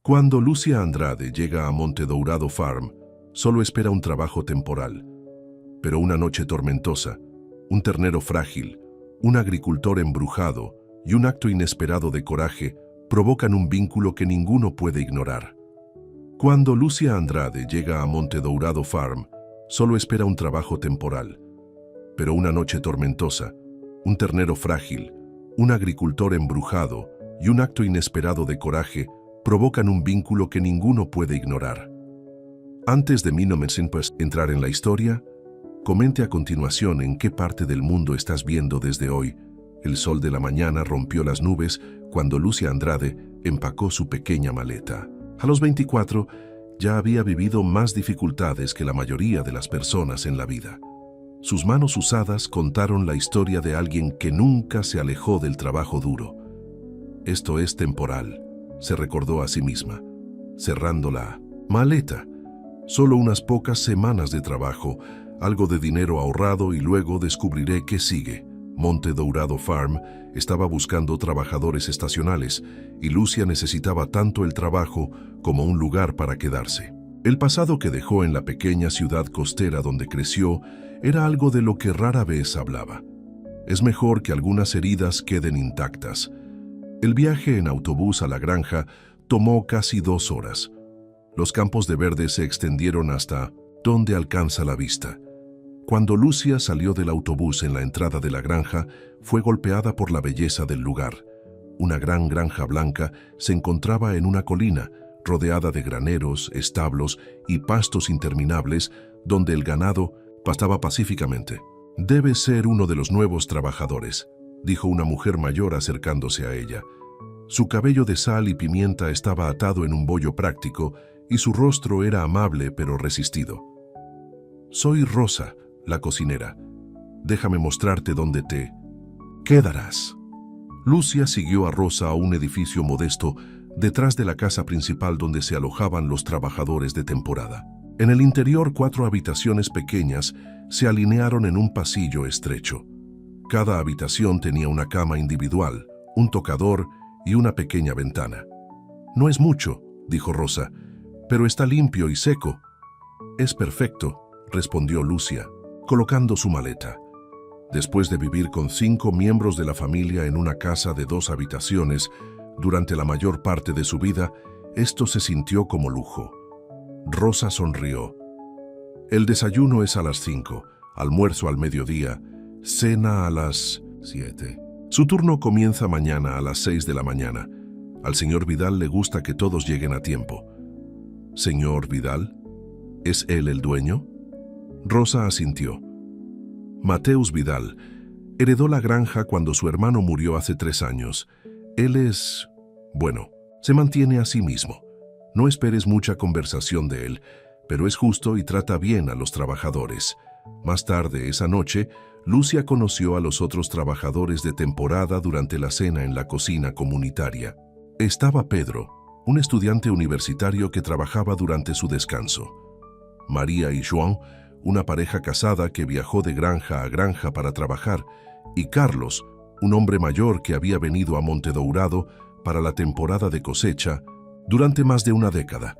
Cuando Lucia Andrade llega a Monte Dourado Farm, solo espera un trabajo temporal. Pero una noche tormentosa, un ternero frágil, un agricultor embrujado y un acto inesperado de coraje provocan un vínculo que ninguno puede ignorar. Cuando Lucia Andrade llega a Monte Dourado Farm, solo espera un trabajo temporal. Pero una noche tormentosa, un ternero frágil, un agricultor embrujado y un acto inesperado de coraje provocan un vínculo que ninguno puede ignorar. Antes de entrar en la historia, comente a continuación en qué parte del mundo estás viendo desde hoy. El sol de la mañana rompió las nubes cuando Lucia Andrade empacó su pequeña maleta. A los 24, ya había vivido más dificultades que la mayoría de las personas en la vida. Sus manos usadas contaron la historia de alguien que nunca se alejó del trabajo duro. Esto es temporal, se recordó a sí misma, cerrando la maleta. Solo unas pocas semanas de trabajo, algo de dinero ahorrado y luego descubriré qué sigue. Monte Dourado Farm estaba buscando trabajadores estacionales y Lucia necesitaba tanto el trabajo como un lugar para quedarse. El pasado que dejó en la pequeña ciudad costera donde creció era algo de lo que rara vez hablaba. Es mejor que algunas heridas queden intactas. El viaje en autobús a la granja tomó casi 2 horas. Los campos de verde se extendieron hasta donde alcanza la vista. Cuando Lucia salió del autobús en la entrada de la granja, fue golpeada por la belleza del lugar. Una gran granja blanca se encontraba en una colina, rodeada de graneros, establos y pastos interminables, donde el ganado pastaba pacíficamente. «Debe ser uno de los nuevos trabajadores», dijo una mujer mayor acercándose a ella. Su cabello de sal y pimienta estaba atado en un bollo práctico y su rostro era amable pero resistido. «Soy Rosa, la cocinera. Déjame mostrarte dónde te quedarás». Lucia siguió a Rosa a un edificio modesto detrás de la casa principal donde se alojaban los trabajadores de temporada. En el interior, 4 habitaciones pequeñas se alinearon en un pasillo estrecho. Cada habitación tenía una cama individual, un tocador y una pequeña ventana. «No es mucho», dijo Rosa, «pero está limpio y seco». «Es perfecto», respondió Lucia, colocando su maleta. Después de vivir con 5 miembros de la familia en una casa de 2 habitaciones durante la mayor parte de su vida, esto se sintió como lujo. Rosa sonrió. «El desayuno es a las 5, almuerzo al mediodía, cena a las 7. Su turno comienza mañana a las 6 de la mañana. Al señor Vidal le gusta que todos lleguen a tiempo». «¿Señor Vidal? ¿Es él el dueño?» Rosa asintió. «Mateus Vidal heredó la granja cuando su hermano murió hace 3 años. Él es... bueno, se mantiene a sí mismo. No esperes mucha conversación de él, pero es justo y trata bien a los trabajadores». Más tarde esa noche, Lucia conoció a los otros trabajadores de temporada durante la cena en la cocina comunitaria. Estaba Pedro, un estudiante universitario que trabajaba durante su descanso. María y Joan, una pareja casada que viajó de granja a granja para trabajar, y Carlos, un hombre mayor que había venido a Monte Dourado para la temporada de cosecha durante más de una década.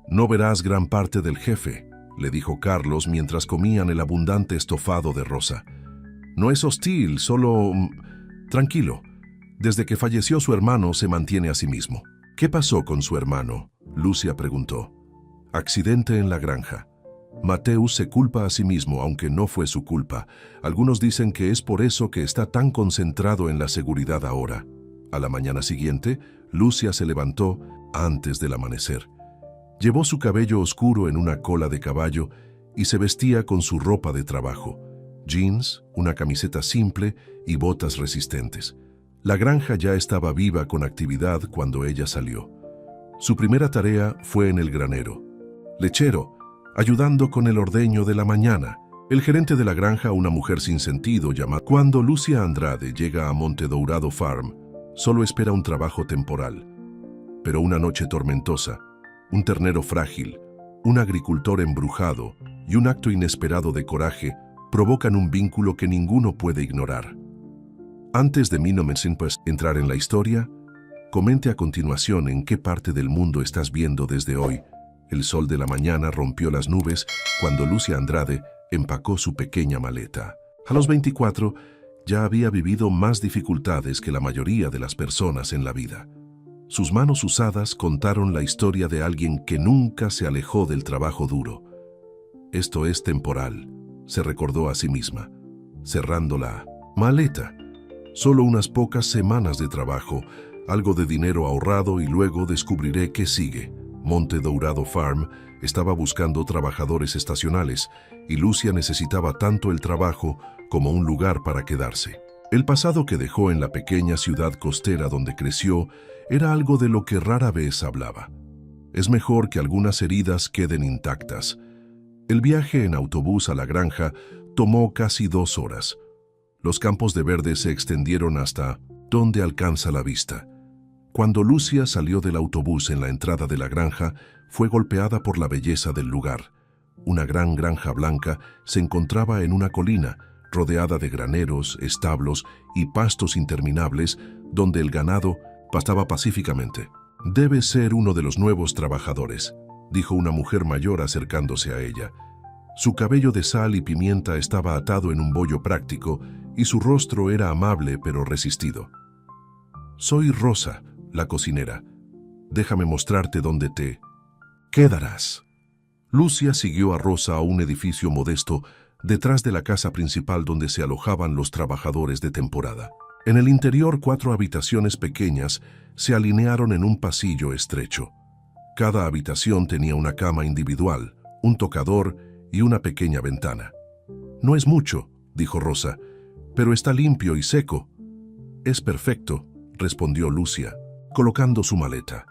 «No verás gran parte del jefe», le dijo Carlos mientras comían el abundante estofado de Rosa. «No es hostil, solo... tranquilo. Desde que falleció su hermano se mantiene a sí mismo». «¿Qué pasó con su hermano?», Lucia preguntó. «Accidente en la granja. Mateus se culpa a sí mismo, aunque no fue su culpa. Algunos dicen que es por eso que está tan concentrado en la seguridad ahora». A la mañana siguiente, Lucia se levantó antes del amanecer. Llevó su cabello oscuro en una cola de caballo y se vestía con su ropa de trabajo: jeans, una camiseta simple y botas resistentes. La granja ya estaba viva con actividad cuando ella salió. Su primera tarea fue en el granero. Lechero, ayudando con el ordeño de la mañana. El gerente de la granja, una mujer sin sentido, llama. Cuando Lucia Andrade llega a Monte Dourado Farm, solo espera un trabajo temporal. Pero una noche tormentosa, un ternero frágil, un agricultor embrujado y un acto inesperado de coraje provocan un vínculo que ninguno puede ignorar. Antes de entrar en la historia, Comente a continuación en qué parte del mundo estás viendo desde hoy. El sol de la mañana rompió las nubes cuando Lucia Andrade empacó su pequeña maleta. A los 24, ya había vivido más dificultades que la mayoría de las personas en la vida. Sus manos usadas contaron la historia de alguien que nunca se alejó del trabajo duro. Esto es temporal, se recordó a sí misma, cerrando la maleta. Solo unas pocas semanas de trabajo, algo de dinero ahorrado y luego descubriré qué sigue. Monte Dourado Farm estaba buscando trabajadores estacionales y Lucia necesitaba tanto el trabajo como un lugar para quedarse. El pasado que dejó en la pequeña ciudad costera donde creció era algo de lo que rara vez hablaba. Es mejor que algunas heridas queden intactas. El viaje en autobús a la granja tomó casi 2 horas. Los campos de verde se extendieron hasta donde alcanza la vista. Cuando Lucia salió del autobús en la entrada de la granja, fue golpeada por la belleza del lugar. Una gran granja blanca se encontraba en una colina, rodeada de graneros, establos y pastos interminables, donde el ganado pastaba pacíficamente. «Debe ser uno de los nuevos trabajadores», dijo una mujer mayor acercándose a ella. Su cabello de sal y pimienta estaba atado en un bollo práctico y su rostro era amable pero resistido. «Soy Rosa, la cocinera. Déjame mostrarte dónde te quedarás». Lucia siguió a Rosa a un edificio modesto detrás de la casa principal donde se alojaban los trabajadores de temporada. En el interior, 4 habitaciones pequeñas se alinearon en un pasillo estrecho. Cada habitación tenía una cama individual, un tocador y una pequeña ventana. «No es mucho», dijo Rosa, «pero está limpio y seco». «Es perfecto», respondió Lucia, colocando su maleta.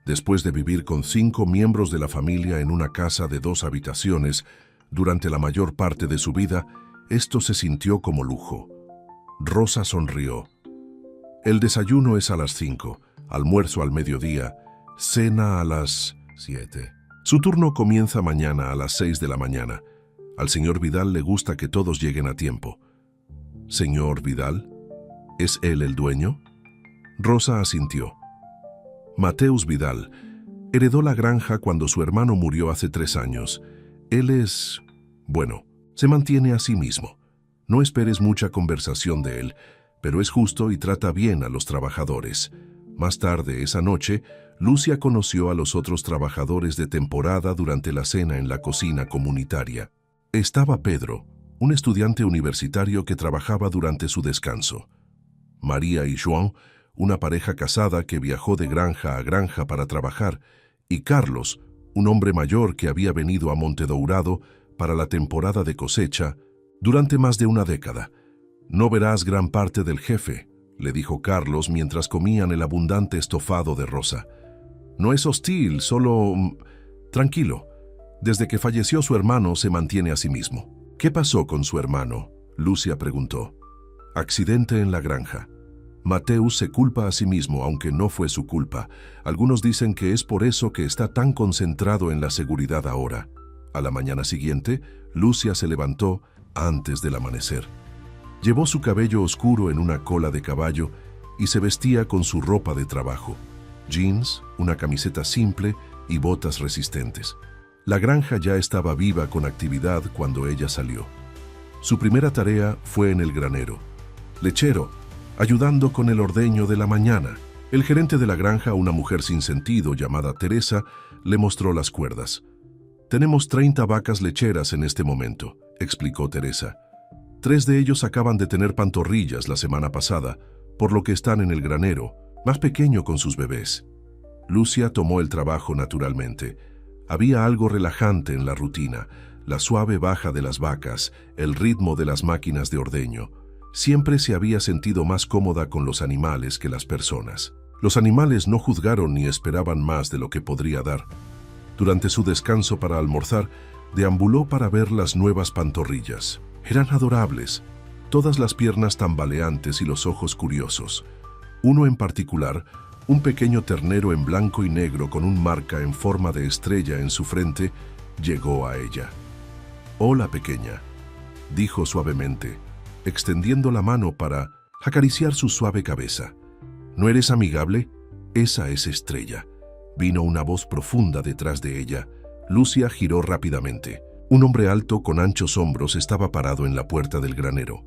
Después de vivir con 5 miembros de la familia en una casa de 2 habitaciones, durante la mayor parte de su vida, esto se sintió como lujo. Rosa sonrió. El desayuno es a las 5, almuerzo al mediodía, cena a las 7. Su turno comienza mañana a las 6 de la mañana. Al señor Vidal le gusta que todos lleguen a tiempo. «¿Señor Vidal? ¿Es él el dueño?» Rosa asintió. Mateus Vidal heredó la granja cuando su hermano murió hace 3 años. Él es... bueno, se mantiene a sí mismo. No esperes mucha conversación de él, pero es justo y trata bien a los trabajadores. Más tarde esa noche, Lucia conoció a los otros trabajadores de temporada durante la cena en la cocina comunitaria. Estaba Pedro, un estudiante universitario que trabajaba durante su descanso. María y Joan, una pareja casada que viajó de granja a granja para trabajar, y Carlos, un hombre mayor que había venido a Monte Dourado para la temporada de cosecha durante más de una década. «No verás gran parte del jefe», le dijo Carlos mientras comían el abundante estofado de Rosa. «No es hostil, solo... tranquilo. Desde que falleció su hermano se mantiene a sí mismo». «¿Qué pasó con su hermano?», Lucia preguntó. «Accidente en la granja. Mateus se culpa a sí mismo, aunque no fue su culpa. Algunos dicen que es por eso que está tan concentrado en la seguridad ahora». A la mañana siguiente, Lucia se levantó antes del amanecer. Llevó su cabello oscuro en una cola de caballo y se vestía con su ropa de trabajo: jeans, una camiseta simple y botas resistentes. La granja ya estaba viva con actividad cuando ella salió. Su primera tarea fue en el granero. Lechero, ayudando con el ordeño de la mañana. El gerente de la granja, una mujer sin sentido llamada Teresa, le mostró las cuerdas. «Tenemos 30 vacas lecheras en este momento», explicó Teresa. 3 de ellos acaban de tener pantorrillas la semana pasada, por lo que están en el granero, más pequeño con sus bebés. Lucia tomó el trabajo naturalmente. Había algo relajante en la rutina, la suave baja de las vacas, el ritmo de las máquinas de ordeño. Siempre se había sentido más cómoda con los animales que las personas. Los animales no juzgaron ni esperaban más de lo que podría dar. Durante su descanso para almorzar, deambuló para ver las nuevas pantorrillas. Eran adorables, todas las piernas tambaleantes y los ojos curiosos. Uno en particular, un pequeño ternero en blanco y negro con un marca en forma de estrella en su frente, llegó a ella. «Hola, pequeña», dijo suavemente, extendiendo la mano para acariciar su suave cabeza. «¿No eres amigable? Esa es Estrella. Vino una voz profunda detrás de ella. Lucia giró rápidamente. Un hombre alto con anchos hombros estaba parado en la puerta del granero.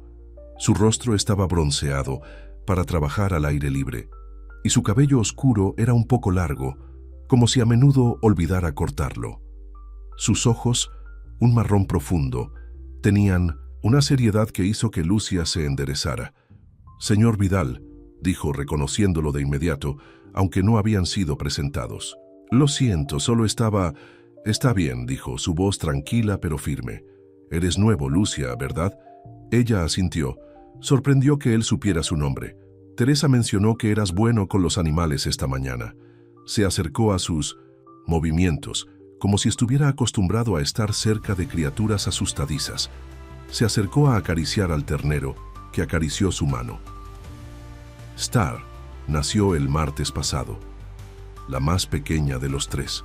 Su rostro estaba bronceado para trabajar al aire libre, y su cabello oscuro era un poco largo, como si a menudo olvidara cortarlo. Sus ojos, un marrón profundo, tenían una seriedad que hizo que Lucia se enderezara. «Señor Vidal», dijo reconociéndolo de inmediato, aunque no habían sido presentados. «Lo siento, solo estaba...» «Está bien», dijo, su voz tranquila pero firme. «Eres nuevo, Lucia, ¿verdad?» Ella asintió. Sorprendió que él supiera su nombre. «Teresa mencionó que eras bueno con los animales esta mañana». Se acercó a sus movimientos, como si estuviera acostumbrado a estar cerca de criaturas asustadizas. Se acercó a acariciar al ternero, que acarició su mano. Star nació el martes pasado, la más pequeña de los tres.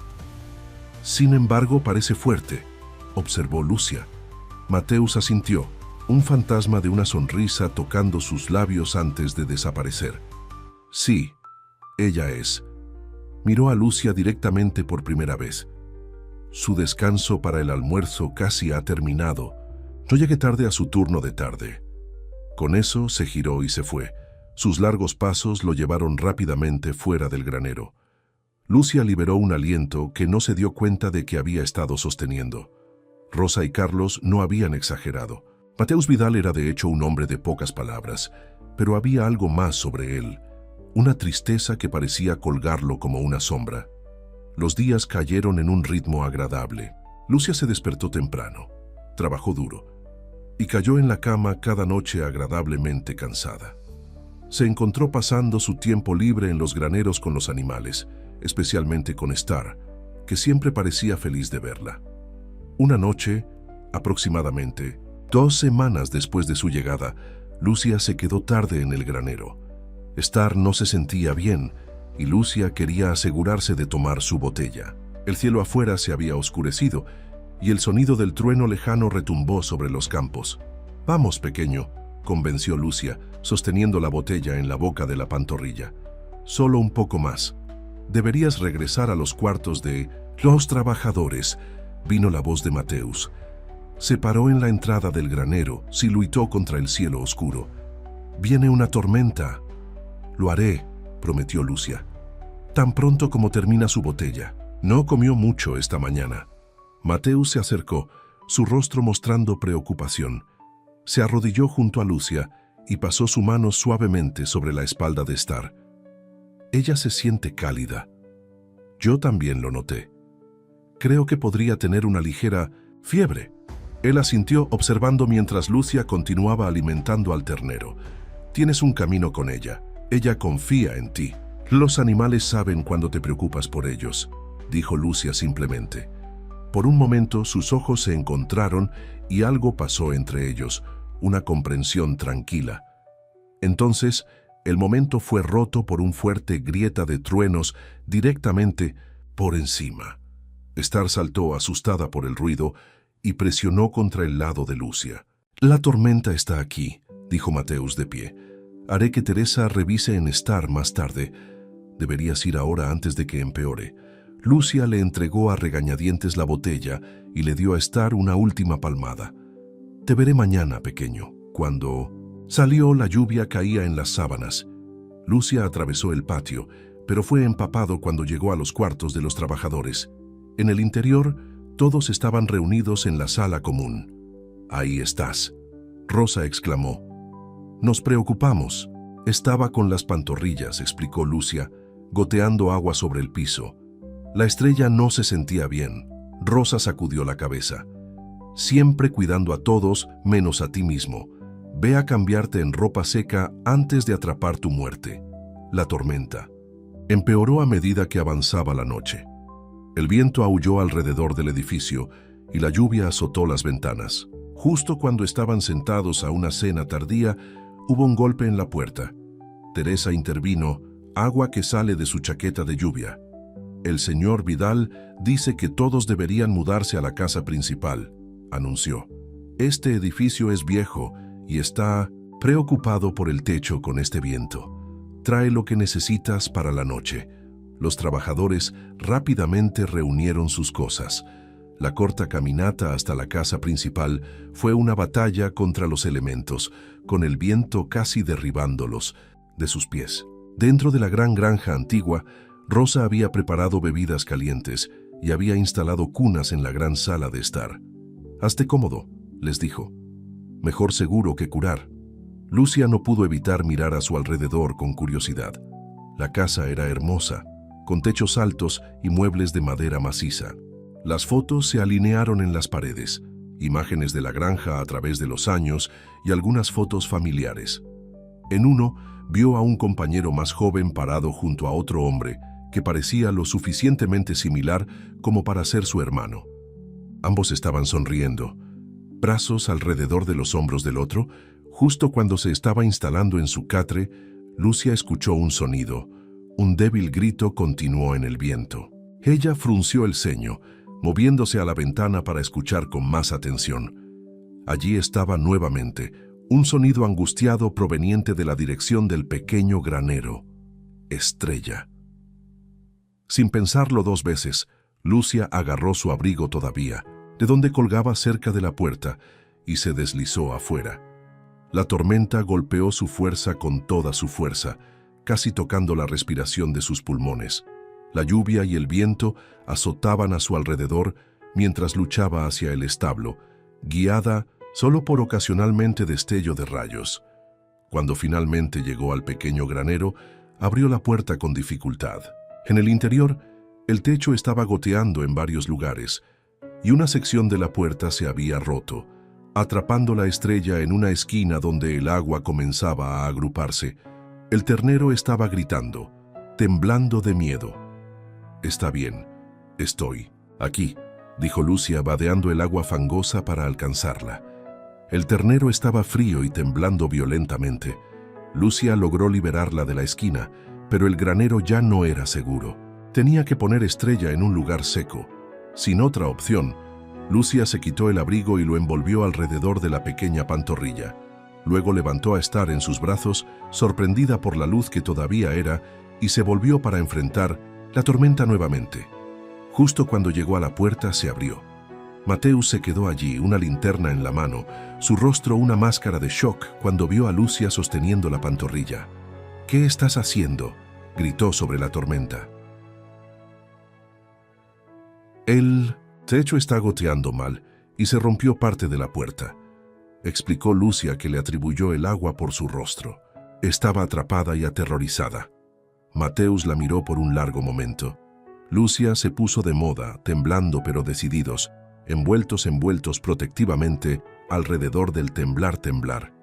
«Sin embargo, parece fuerte», observó Lucia. Mateus asintió, un fantasma de una sonrisa tocando sus labios antes de desaparecer. «Sí, ella es». Miró a Lucia directamente por primera vez. «Su descanso para el almuerzo casi ha terminado. No llegue tarde a su turno de tarde». Con eso se giró y se fue. Sus largos pasos lo llevaron rápidamente fuera del granero. Lucia liberó un aliento que no se dio cuenta de que había estado sosteniendo. Rosa y Carlos no habían exagerado. Mateus Vidal era de hecho un hombre de pocas palabras, pero había algo más sobre él, una tristeza que parecía colgarlo como una sombra. Los días cayeron en un ritmo agradable. Lucia se despertó temprano, trabajó duro, y cayó en la cama cada noche agradablemente cansada. Se encontró pasando su tiempo libre en los graneros con los animales, especialmente con Star, que siempre parecía feliz de verla. Una noche, aproximadamente 2 semanas después de su llegada, Lucia se quedó tarde en el granero. Star no se sentía bien y Lucia quería asegurarse de tomar su botella. El cielo afuera se había oscurecido y el sonido del trueno lejano retumbó sobre los campos. «Vamos, pequeño», convenció Lucia, sosteniendo la botella en la boca de la pantorrilla. «Solo un poco más. Deberías regresar a los cuartos de los trabajadores», vino la voz de Mateus. Se paró en la entrada del granero, siluitó contra el cielo oscuro. «Viene una tormenta». «Lo haré», prometió Lucia. «Tan pronto como termina su botella». No comió mucho esta mañana. Mateus se acercó, su rostro mostrando preocupación. Se arrodilló junto a Lucia y pasó su mano suavemente sobre la espalda de Star. «Ella se siente cálida». «Yo también lo noté. Creo que podría tener una ligera fiebre». Él asintió observando mientras Lucia continuaba alimentando al ternero. «Tienes un camino con ella. Ella confía en ti. Los animales saben cuando te preocupas por ellos», dijo Lucia simplemente. Por un momento sus ojos se encontraron y algo pasó entre ellos, una comprensión tranquila. Entonces, el momento fue roto por un fuerte grieta de truenos directamente por encima. Star saltó asustada por el ruido y presionó contra el lado de Lucia. «La tormenta está aquí», dijo Mateus de pie. «Haré que Teresa revise en Star más tarde. Deberías ir ahora antes de que empeore». Lucia le entregó a regañadientes la botella y le dio a Star una última palmada. «Te veré mañana, pequeño». Cuando salió, la lluvia caía en las sábanas. Lucia atravesó el patio, pero fue empapado cuando llegó a los cuartos de los trabajadores. En el interior, todos estaban reunidos en la sala común. «Ahí estás», Rosa exclamó. «Nos preocupamos». «Estaba con las pantorrillas», explicó Lucia, goteando agua sobre el piso. La estrella no se sentía bien. Rosa sacudió la cabeza. «Siempre cuidando a todos menos a ti mismo. Ve a cambiarte en ropa seca antes de atrapar tu muerte». La tormenta empeoró a medida que avanzaba la noche. El viento aulló alrededor del edificio y la lluvia azotó las ventanas. Justo cuando estaban sentados a una cena tardía, hubo un golpe en la puerta. Teresa intervino, agua que sale de su chaqueta de lluvia. «El señor Vidal dice que todos deberían mudarse a la casa principal», anunció. «Este edificio es viejo y está preocupado por el techo con este viento». trae lo que necesitas para la noche. Los trabajadores rápidamente reunieron sus cosas. La corta caminata hasta la casa principal fue una batalla contra los elementos, con el viento casi derribándolos de sus pies. Dentro de la gran granja antigua, Rosa había preparado bebidas calientes y había instalado cunas en la gran sala de estar. «Hazte cómodo», les dijo. «Mejor seguro que curar». Lucia no pudo evitar mirar a su alrededor con curiosidad. La casa era hermosa, con techos altos y muebles de madera maciza. Las fotos se alinearon en las paredes, imágenes de la granja a través de los años y algunas fotos familiares. En uno, vio a un compañero más joven parado junto a otro hombre que parecía lo suficientemente similar como para ser su hermano. Ambos estaban sonriendo, brazos alrededor de los hombros del otro. Justo cuando se estaba instalando en su catre, Lucia escuchó un sonido. Un débil grito continuó en el viento. Ella frunció el ceño, moviéndose a la ventana para escuchar con más atención. Allí estaba nuevamente, un sonido angustiado proveniente de la dirección del pequeño granero. Estrella. Sin pensarlo dos veces, Lucia agarró su abrigo todavía, de donde colgaba cerca de la puerta, y se deslizó afuera. La tormenta golpeó su fuerza con toda su fuerza, casi tocando la respiración de sus pulmones. La lluvia y el viento azotaban a su alrededor mientras luchaba hacia el establo, guiada solo por ocasionalmente destello de rayos. Cuando finalmente llegó al pequeño granero, abrió la puerta con dificultad. En el interior, el techo estaba goteando en varios lugares, y una sección de la puerta se había roto, atrapando la estrella en una esquina donde el agua comenzaba a agruparse. El ternero estaba gritando, temblando de miedo. «Está bien, estoy aquí», dijo Lucia, vadeando el agua fangosa para alcanzarla. El ternero estaba frío y temblando violentamente. Lucia logró liberarla de la esquina, pero el granero ya no era seguro. Tenía que poner Estrella en un lugar seco. Sin otra opción, Lucia se quitó el abrigo y lo envolvió alrededor de la pequeña pantorrilla. Luego levantó a Star en sus brazos, sorprendida por la luz que todavía era, y se volvió para enfrentar la tormenta nuevamente. Justo cuando llegó a la puerta, se abrió. Matthews se quedó allí, una linterna en la mano, su rostro una máscara de shock cuando vio a Lucia sosteniendo la pantorrilla. «¿Qué estás haciendo?», gritó sobre la tormenta. «El techo está goteando mal y se rompió parte de la puerta», explicó Lucia, que le atribuyó el agua por su rostro. Estaba atrapada y aterrorizada. Matthews la miró por un largo momento. Lucia se puso de moda, temblando pero decididos, envueltos protectivamente alrededor del temblar.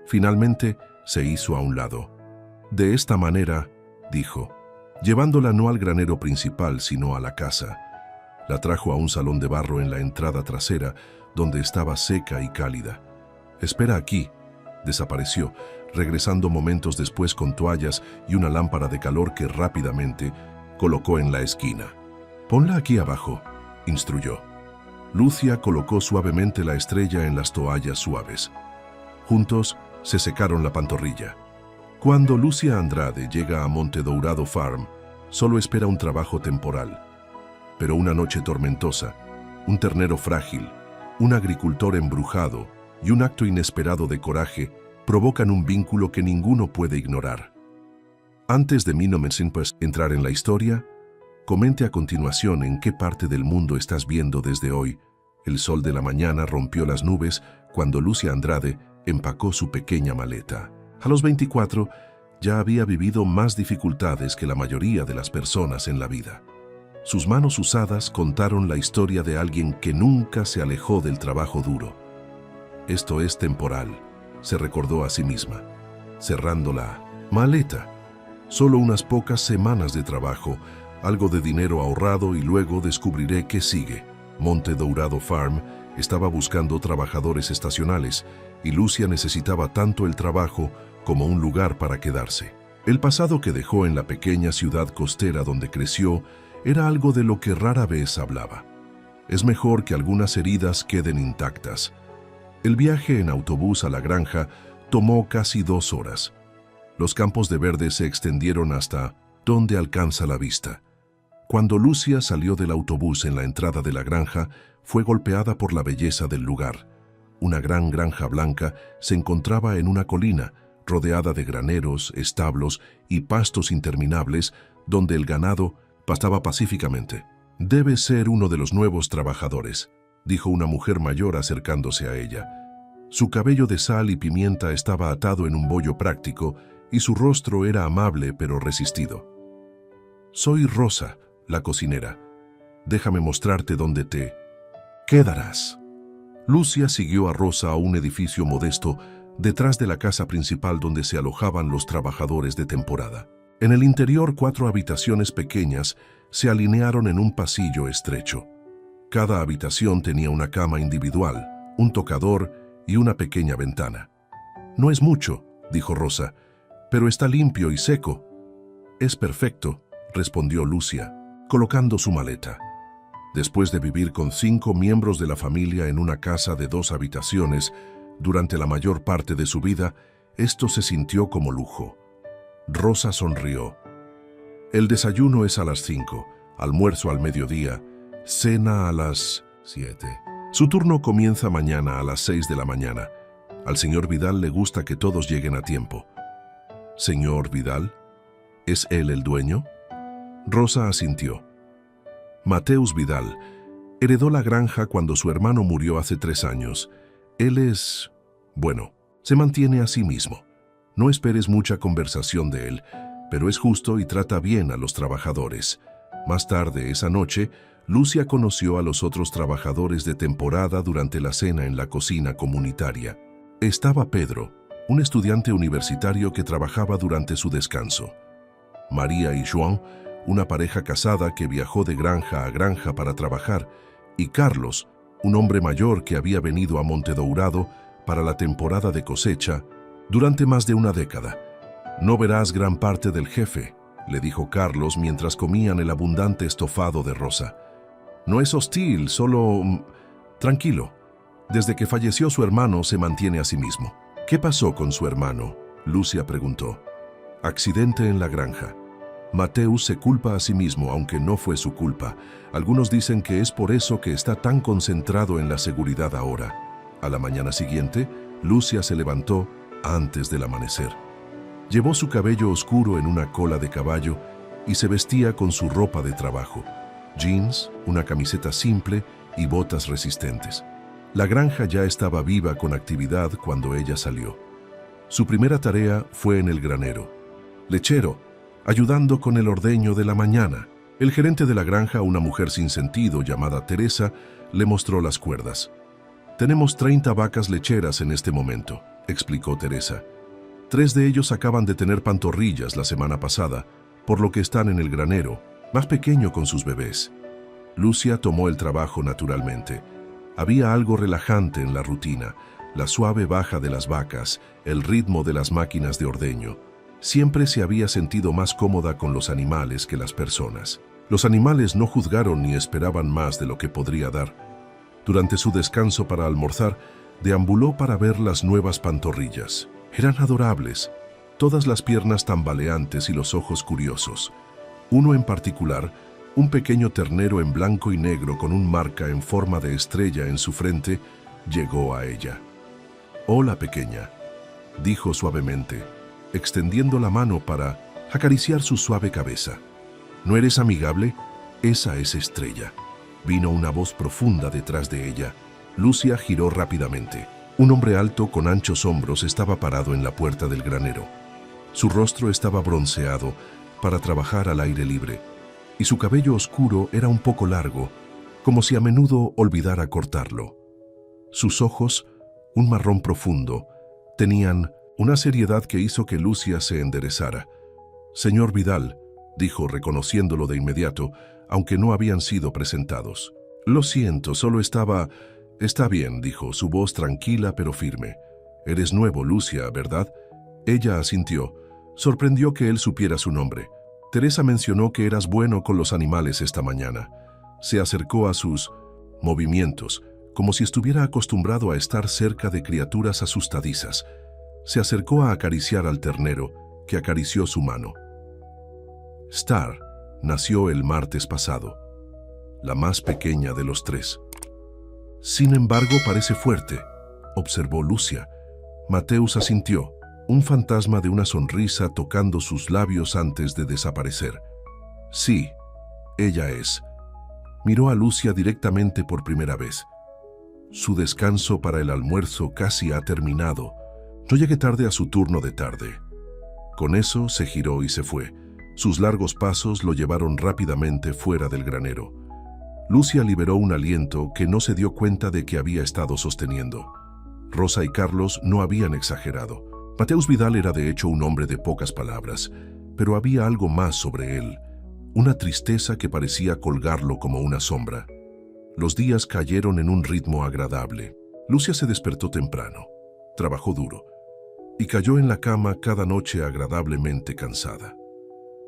Finalmente se hizo a un lado. «De esta manera», dijo, llevándola no al granero principal sino a la casa. La trajo a un salón de barro en la entrada trasera, donde estaba seca y cálida. «Espera aquí», desapareció, regresando momentos después con toallas y una lámpara de calor que rápidamente colocó en la esquina. «Ponla aquí abajo», instruyó. Lucia colocó suavemente la estrella en las toallas suaves. Juntos se secaron la pantorrilla. Cuando Lucia Andrade llega a Monte Dourado Farm, solo espera un trabajo temporal. Pero una noche tormentosa, un ternero frágil, un agricultor embrujado y un acto inesperado de coraje provocan un vínculo que ninguno puede ignorar. Antes de entrar en la historia, comente a continuación en qué parte del mundo estás viendo desde hoy. El sol de la mañana rompió las nubes cuando Lucia Andrade empacó su pequeña maleta. A los 24, ya había vivido más dificultades que la mayoría de las personas en la vida. Sus manos usadas contaron la historia de alguien que nunca se alejó del trabajo duro. «Esto es temporal», se recordó a sí misma, cerrando la maleta. «Solo unas pocas semanas de trabajo, algo de dinero ahorrado y luego descubriré qué sigue». Monte Dourado Farm estaba buscando trabajadores estacionales y Lucia necesitaba tanto el trabajo como un lugar para quedarse. El pasado que dejó en la pequeña ciudad costera donde creció era algo de lo que rara vez hablaba. Es mejor que algunas heridas queden intactas. El viaje en autobús a la granja tomó casi 2 horas. Los campos de verde se extendieron hasta donde alcanza la vista. Cuando Lucia salió del autobús en la entrada de la granja, fue golpeada por la belleza del lugar. Una gran granja blanca se encontraba en una colina, rodeada de graneros, establos y pastos interminables, donde el ganado pastaba pacíficamente. «Debe ser uno de los nuevos trabajadores», dijo una mujer mayor acercándose a ella. Su cabello de sal y pimienta estaba atado en un bollo práctico y su rostro era amable pero resistido. «Soy Rosa, la cocinera. Déjame mostrarte dónde te quedarás». Lucia siguió a Rosa a un edificio modesto detrás de la casa principal donde se alojaban los trabajadores de temporada. En el interior, 4 habitaciones pequeñas se alinearon en un pasillo estrecho. Cada habitación tenía una cama individual, un tocador y una pequeña ventana. «No es mucho», dijo Rosa, «pero está limpio y seco». «Es perfecto», respondió Lucia, colocando su maleta. Después de vivir con 5 miembros de la familia en una casa de 2 habitaciones durante la mayor parte de su vida, esto se sintió como lujo. Rosa sonrió. «El desayuno es a las 5, almuerzo al mediodía, cena a las 7. Su turno comienza mañana a las 6 de la mañana. Al señor Vidal le gusta que todos lleguen a tiempo». «¿Señor Vidal? ¿Es él el dueño?» Rosa asintió. «Mateus Vidal heredó la granja cuando su hermano murió hace 3 años. Él es... bueno, se mantiene a sí mismo. No esperes mucha conversación de él, pero es justo y trata bien a los trabajadores». Más tarde esa noche, Lucia conoció a los otros trabajadores de temporada durante la cena en la cocina comunitaria. Estaba Pedro, un estudiante universitario que trabajaba durante su descanso. María y Joan, una pareja casada que viajó de granja a granja para trabajar, y Carlos, un hombre mayor que había venido a Montedourado para la temporada de cosecha durante más de una década. «No verás gran parte del jefe», le dijo Carlos mientras comían el abundante estofado de Rosa. «No es hostil, solo... tranquilo. Desde que falleció su hermano se mantiene a sí mismo». «¿Qué pasó con su hermano?», Lucia preguntó. «Accidente en la granja. Mateus se culpa a sí mismo, aunque no fue su culpa. Algunos dicen que es por eso que está tan concentrado en la seguridad ahora». A la mañana siguiente, Lucia se levantó antes del amanecer. Llevó su cabello oscuro en una cola de caballo y se vestía con su ropa de trabajo: jeans, una camiseta simple y botas resistentes. La granja ya estaba viva con actividad cuando ella salió. Su primera tarea fue en el granero. Lechero, ayudando con el ordeño de la mañana. El gerente de la granja, una mujer sin sentido llamada Teresa, le mostró las cuerdas. «Tenemos 30 vacas lecheras en este momento», explicó Teresa. 3 de ellos acaban de tener pantorrillas la semana pasada, por lo que están en el granero, más pequeño con sus bebés. Lucia tomó el trabajo naturalmente. Había algo relajante en la rutina, la suave baja de las vacas, el ritmo de las máquinas de ordeño. Siempre se había sentido más cómoda con los animales que las personas. Los animales no juzgaron ni esperaban más de lo que podría dar. Durante su descanso para almorzar, deambuló para ver las nuevas pantorrillas. Eran adorables, todas las piernas tambaleantes y los ojos curiosos. Uno en particular, un pequeño ternero en blanco y negro con un marca en forma de estrella en su frente, llegó a ella. «Hola, pequeña», dijo suavemente, extendiendo la mano para acariciar su suave cabeza. «¿No eres amigable? Esa es Estrella». Vino una voz profunda detrás de ella. Lucia giró rápidamente. Un hombre alto con anchos hombros estaba parado en la puerta del granero. Su rostro estaba bronceado para trabajar al aire libre, y su cabello oscuro era un poco largo, como si a menudo olvidara cortarlo. Sus ojos, un marrón profundo, tenían una seriedad que hizo que Lucia se enderezara. «Señor Vidal», dijo reconociéndolo de inmediato, aunque no habían sido presentados. «Lo siento, solo estaba...» «Está bien», dijo, su voz tranquila pero firme. «Eres nuevo, Lucia, ¿verdad?» Ella asintió. Sorprendió que él supiera su nombre. «Teresa mencionó que eras bueno con los animales esta mañana». Se acercó a sus movimientos, como si estuviera acostumbrado a estar cerca de criaturas asustadizas. Se acercó a acariciar al ternero, que acarició su mano. Star nació el martes pasado, la más pequeña de los tres. Sin embargo, parece fuerte, observó Lucia. Mateus asintió, un fantasma de una sonrisa tocando sus labios antes de desaparecer. Sí, ella es. Miró a Lucia directamente por primera vez. Su descanso para el almuerzo casi ha terminado. No llegué tarde a su turno de tarde. Con eso se giró y se fue. Sus largos pasos lo llevaron rápidamente fuera del granero. Lucia liberó un aliento que no se dio cuenta de que había estado sosteniendo. Rosa y Carlos no habían exagerado. Mateus Vidal era de hecho un hombre de pocas palabras, pero había algo más sobre él, una tristeza que parecía colgarlo como una sombra. Los días cayeron en un ritmo agradable. Lucia se despertó temprano, trabajó duro, y cayó en la cama cada noche agradablemente cansada.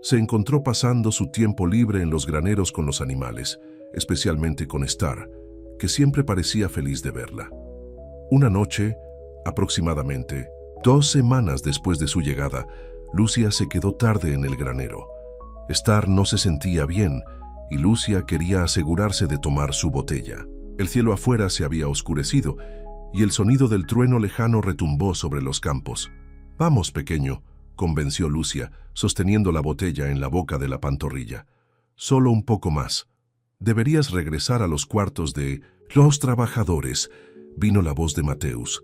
Se encontró pasando su tiempo libre en los graneros con los animales, especialmente con Star, que siempre parecía feliz de verla. Una noche, aproximadamente 2 semanas después de su llegada, Lucia se quedó tarde en el granero. Star no se sentía bien y Lucia quería asegurarse de tomar su botella. El cielo afuera se había oscurecido y el sonido del trueno lejano retumbó sobre los campos. «Vamos, pequeño», convenció Lucia, sosteniendo la botella en la boca de la pantorrilla. «Solo un poco más. Deberías regresar a los cuartos de los trabajadores», vino la voz de Mateus.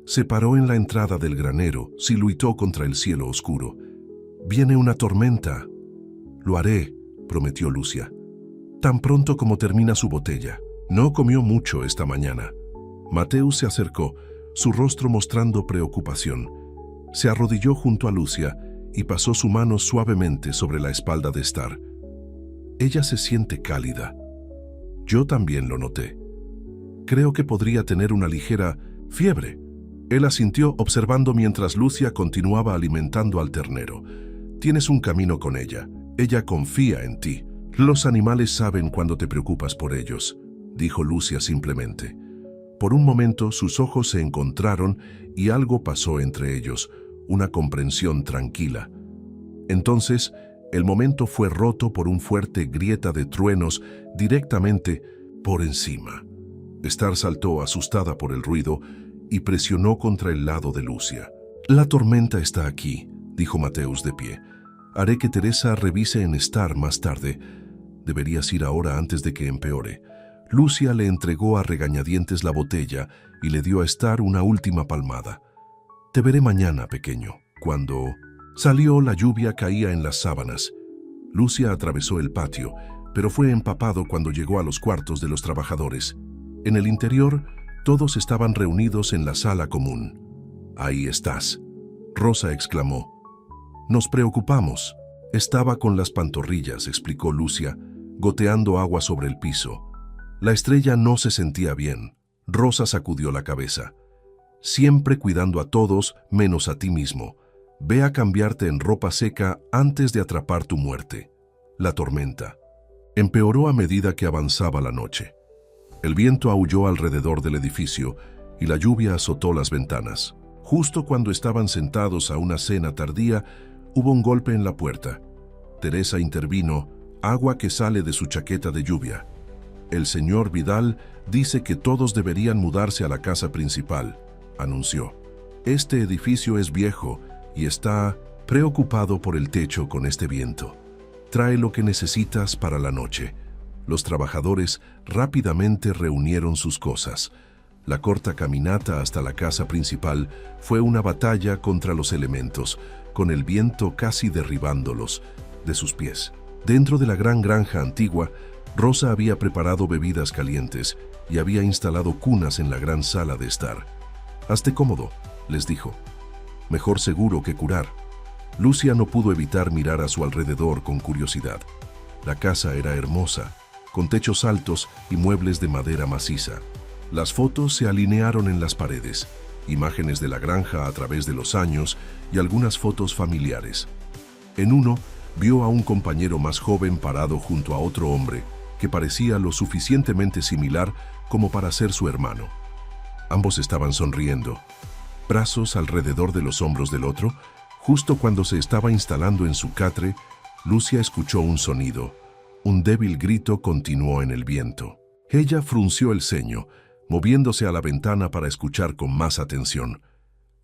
Se paró en la entrada del granero, siluitó contra el cielo oscuro. «Viene una tormenta». «Lo haré», prometió Lucia. «Tan pronto como termina su botella». No comió mucho esta mañana. Mateus se acercó, su rostro mostrando preocupación. Se arrodilló junto a Lucia y pasó su mano suavemente sobre la espalda de Star. «Ella se siente cálida». Yo también lo noté. «Creo que podría tener una ligera fiebre». Él asintió observando mientras Lucia continuaba alimentando al ternero. «Tienes un camino con ella. Ella confía en ti. Los animales saben cuando te preocupas por ellos», dijo Lucia simplemente. Por un momento sus ojos se encontraron y algo pasó entre ellos, una comprensión tranquila. Entonces, el momento fue roto por un fuerte grieta de truenos directamente por encima. Star saltó asustada por el ruido y presionó contra el lado de Lucia. «La tormenta está aquí», dijo Mateus de pie. «Haré que Teresa revise en Star más tarde. Deberías ir ahora antes de que empeore». Lucia le entregó a regañadientes la botella y le dio a Star una última palmada. «Te veré mañana, pequeño». Cuando salió, la lluvia caía en las sábanas. Lucia atravesó el patio, pero fue empapado cuando llegó a los cuartos de los trabajadores. En el interior, todos estaban reunidos en la sala común. «Ahí estás», Rosa exclamó. «Nos preocupamos». «Estaba con las pantorrillas», explicó Lucia, goteando agua sobre el piso. La estrella no se sentía bien. Rosa sacudió la cabeza. «Siempre cuidando a todos menos a ti mismo. Ve a cambiarte en ropa seca antes de atrapar tu muerte». La tormenta empeoró a medida que avanzaba la noche. El viento aulló alrededor del edificio y la lluvia azotó las ventanas. Justo cuando estaban sentados a una cena tardía, hubo un golpe en la puerta. Teresa intervino, agua que sale de su chaqueta de lluvia. «El señor Vidal dice que todos deberían mudarse a la casa principal», anunció. «Este edificio es viejo y está preocupado por el techo con este viento. Trae lo que necesitas para la noche». Los trabajadores rápidamente reunieron sus cosas. La corta caminata hasta la casa principal fue una batalla contra los elementos, con el viento casi derribándolos de sus pies. Dentro de la gran granja antigua, Rosa había preparado bebidas calientes y había instalado cunas en la gran sala de estar. «Hazte cómodo», les dijo. «Mejor seguro que curar». Lucia no pudo evitar mirar a su alrededor con curiosidad. La casa era hermosa, con techos altos y muebles de madera maciza. Las fotos se alinearon en las paredes, imágenes de la granja a través de los años y algunas fotos familiares. En uno, vio a un compañero más joven parado junto a otro hombre que parecía lo suficientemente similar como para ser su hermano. Ambos estaban sonriendo. Brazos alrededor de los hombros del otro, Justo cuando se estaba instalando en su catre, Lucia escuchó un sonido. Un débil grito continuó en el viento. Ella frunció el ceño, moviéndose a la ventana para escuchar con más atención.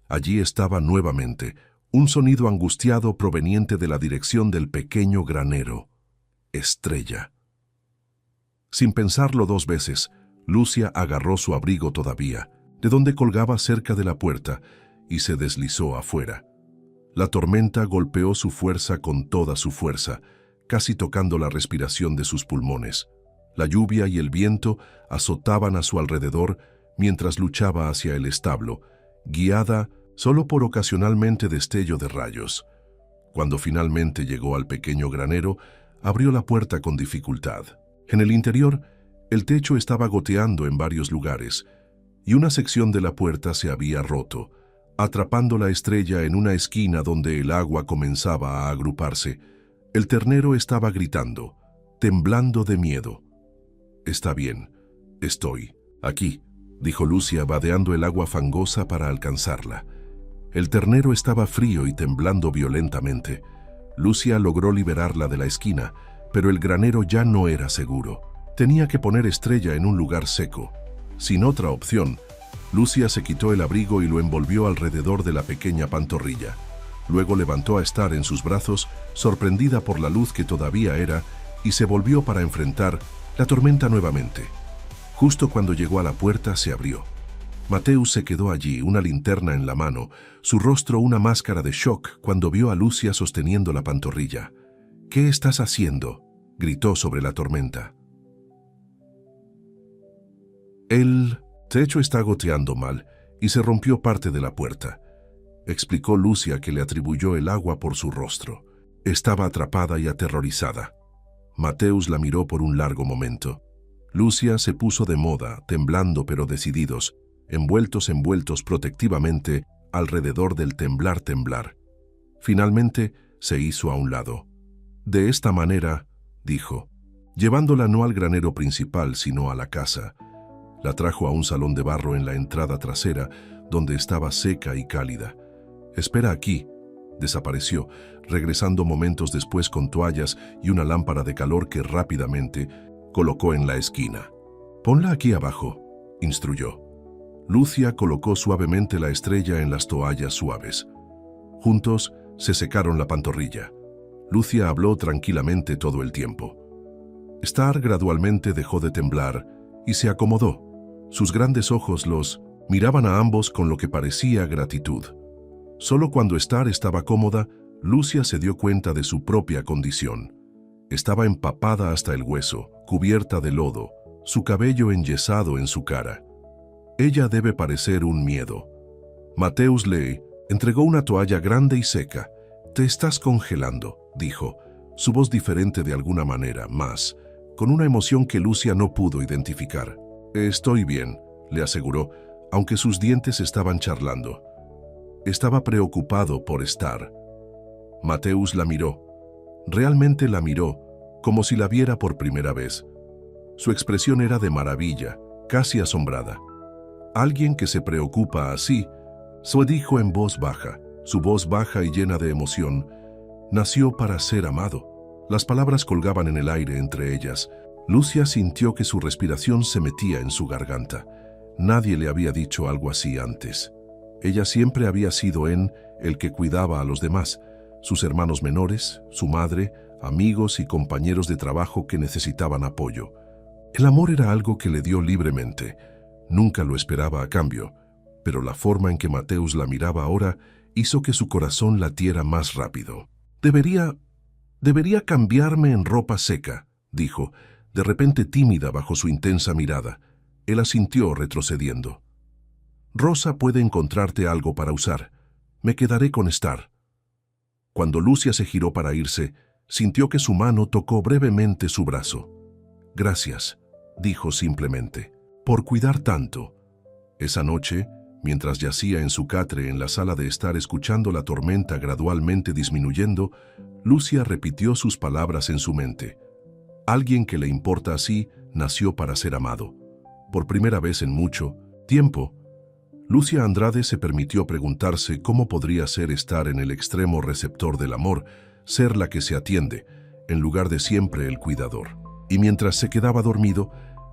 Allí estaba nuevamente, un sonido angustiado proveniente de la dirección del pequeño granero. Estrella. Sin pensarlo 2 veces, Lucia agarró su abrigo todavía, de donde colgaba cerca de la puerta, y se deslizó afuera. La tormenta golpeó su fuerza con toda su fuerza, casi tocando la respiración de sus pulmones. La lluvia y el viento azotaban a su alrededor mientras luchaba hacia el establo, guiada solo por ocasionalmente destello de rayos. Cuando finalmente llegó al pequeño granero, abrió la puerta con dificultad. En el interior, el techo estaba goteando en varios lugares, y una sección de la puerta se había roto, atrapando la estrella en una esquina donde el agua comenzaba a agruparse. El ternero estaba gritando, temblando de miedo. «Está bien, estoy aquí», dijo Lucia, vadeando el agua fangosa para alcanzarla. El ternero estaba frío y temblando violentamente. Lucia logró liberarla de la esquina, pero el granero ya no era seguro. Tenía que poner Estrella en un lugar seco. Sin otra opción, Lucia se quitó el abrigo y lo envolvió alrededor de la pequeña pantorrilla. Luego levantó a Star en sus brazos, sorprendida por la luz que todavía era, y se volvió para enfrentar la tormenta nuevamente. Justo cuando llegó a la puerta, se abrió. Matthews se quedó allí, una linterna en la mano, su rostro una máscara de shock cuando vio a Lucia sosteniendo la pantorrilla. «¿Qué estás haciendo?», gritó sobre la tormenta. «El techo está goteando mal y se rompió parte de la puerta», explicó Lucia, que le atribuyó el agua por su rostro. Estaba atrapada y aterrorizada. Matthews la miró por un largo momento. Lucia se puso de moda, temblando pero decididos, envueltos protectivamente alrededor del temblar. Finalmente se hizo a un lado. «De esta manera», dijo, llevándola no al granero principal sino a la casa. La trajo a un salón de barro en la entrada trasera, donde estaba seca y cálida. «Espera aquí», desapareció, regresando momentos después con toallas y una lámpara de calor que rápidamente colocó en la esquina. «Ponla aquí abajo», instruyó. Lucia colocó suavemente la estrella en las toallas suaves. Juntos se secaron la pantorrilla. Lucia habló tranquilamente todo el tiempo. Star gradualmente dejó de temblar y se acomodó. Sus grandes ojos los miraban a ambos con lo que parecía gratitud. Solo cuando Star estaba cómoda, Lucia se dio cuenta de su propia condición. Estaba empapada hasta el hueso, cubierta de lodo, su cabello enyesado en su cara. Ella debe parecer un miedo. Matthews le entregó una toalla grande y seca. «Te estás congelando», dijo, su voz diferente de alguna manera, más, con una emoción que Lucia no pudo identificar. «Estoy bien», le aseguró, aunque sus dientes estaban charlando. Estaba preocupado por Star. Matthews la miró. Realmente la miró, como si la viera por primera vez. Su expresión era de maravilla, casi asombrada. «Alguien que se preocupa así», se dijo en voz baja, su voz baja y llena de emoción, «nació para ser amado». Las palabras colgaban en el aire entre ellas. Lucia sintió que su respiración se metía en su garganta. Nadie le había dicho algo así antes. Ella siempre había sido el que cuidaba a los demás, sus hermanos menores, su madre, amigos y compañeros de trabajo que necesitaban apoyo. El amor era algo que le dio libremente. Nunca lo esperaba a cambio, pero la forma en que Matthews la miraba ahora hizo que su corazón latiera más rápido. Debería cambiarme en ropa seca», dijo, de repente tímida bajo su intensa mirada. Él asintió retrocediendo. «Rosa puede encontrarte algo para usar. Me quedaré con Star». Cuando Lucia se giró para irse, sintió que su mano tocó brevemente su brazo. «Gracias», dijo simplemente, «por cuidar tanto». Esa noche, mientras yacía en su catre en la sala de estar escuchando la tormenta gradualmente disminuyendo, Lucia repitió sus palabras en su mente. Alguien que le importa así nació para ser amado. Por primera vez en mucho tiempo, Lucia Andrade se permitió preguntarse cómo podría ser estar en el extremo receptor del amor, ser la que se atiende, en lugar de siempre el cuidador. Y mientras se quedaba dormido,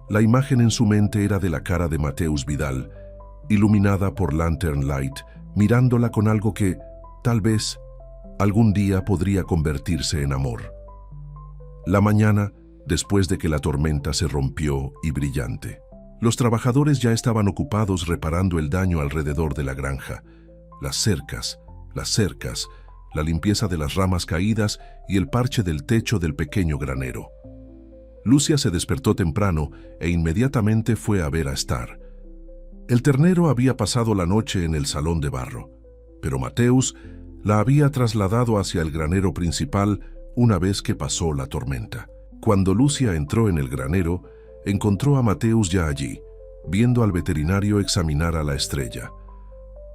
la imagen en su mente era de la cara de Mateus Vidal, iluminada por Lantern Light, mirándola con algo que, tal vez, algún día podría convertirse en amor. La mañana, después de que la tormenta se rompió y brillante. Los trabajadores ya estaban ocupados reparando el daño alrededor de la granja. Las cercas, la limpieza de las ramas caídas y el parche del techo del pequeño granero. Lucia se despertó temprano e inmediatamente fue a ver a Star. El ternero había pasado la noche en el salón de barro, pero Mateus la había trasladado hacia el granero principal una vez que pasó la tormenta. Cuando Lucia entró en el granero, encontró a Mateus ya allí, viendo al veterinario examinar a la estrella.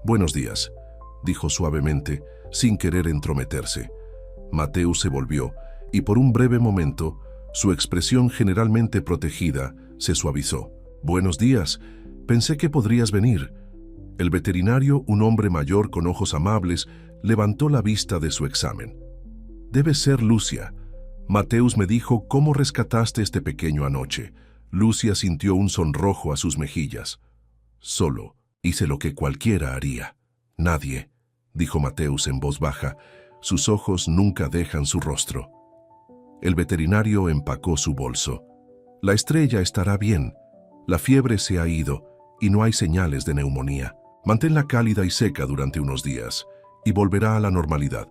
«Buenos días», dijo suavemente, sin querer entrometerse. Mateus se volvió, y por un breve momento, su expresión generalmente protegida se suavizó. «Buenos días, pensé que podrías venir». El veterinario, un hombre mayor con ojos amables, levantó la vista de su examen. «Debe ser Lucia. Mateus me dijo cómo rescataste este pequeño anoche». Lucia sintió un sonrojo a sus mejillas. «Solo hice lo que cualquiera haría». «Nadie», dijo Mateus en voz baja, sus ojos nunca dejan su rostro. El veterinario empacó su bolso. «La estrella estará bien. La fiebre se ha ido y no hay señales de neumonía. Manténla cálida y seca durante unos días y volverá a la normalidad».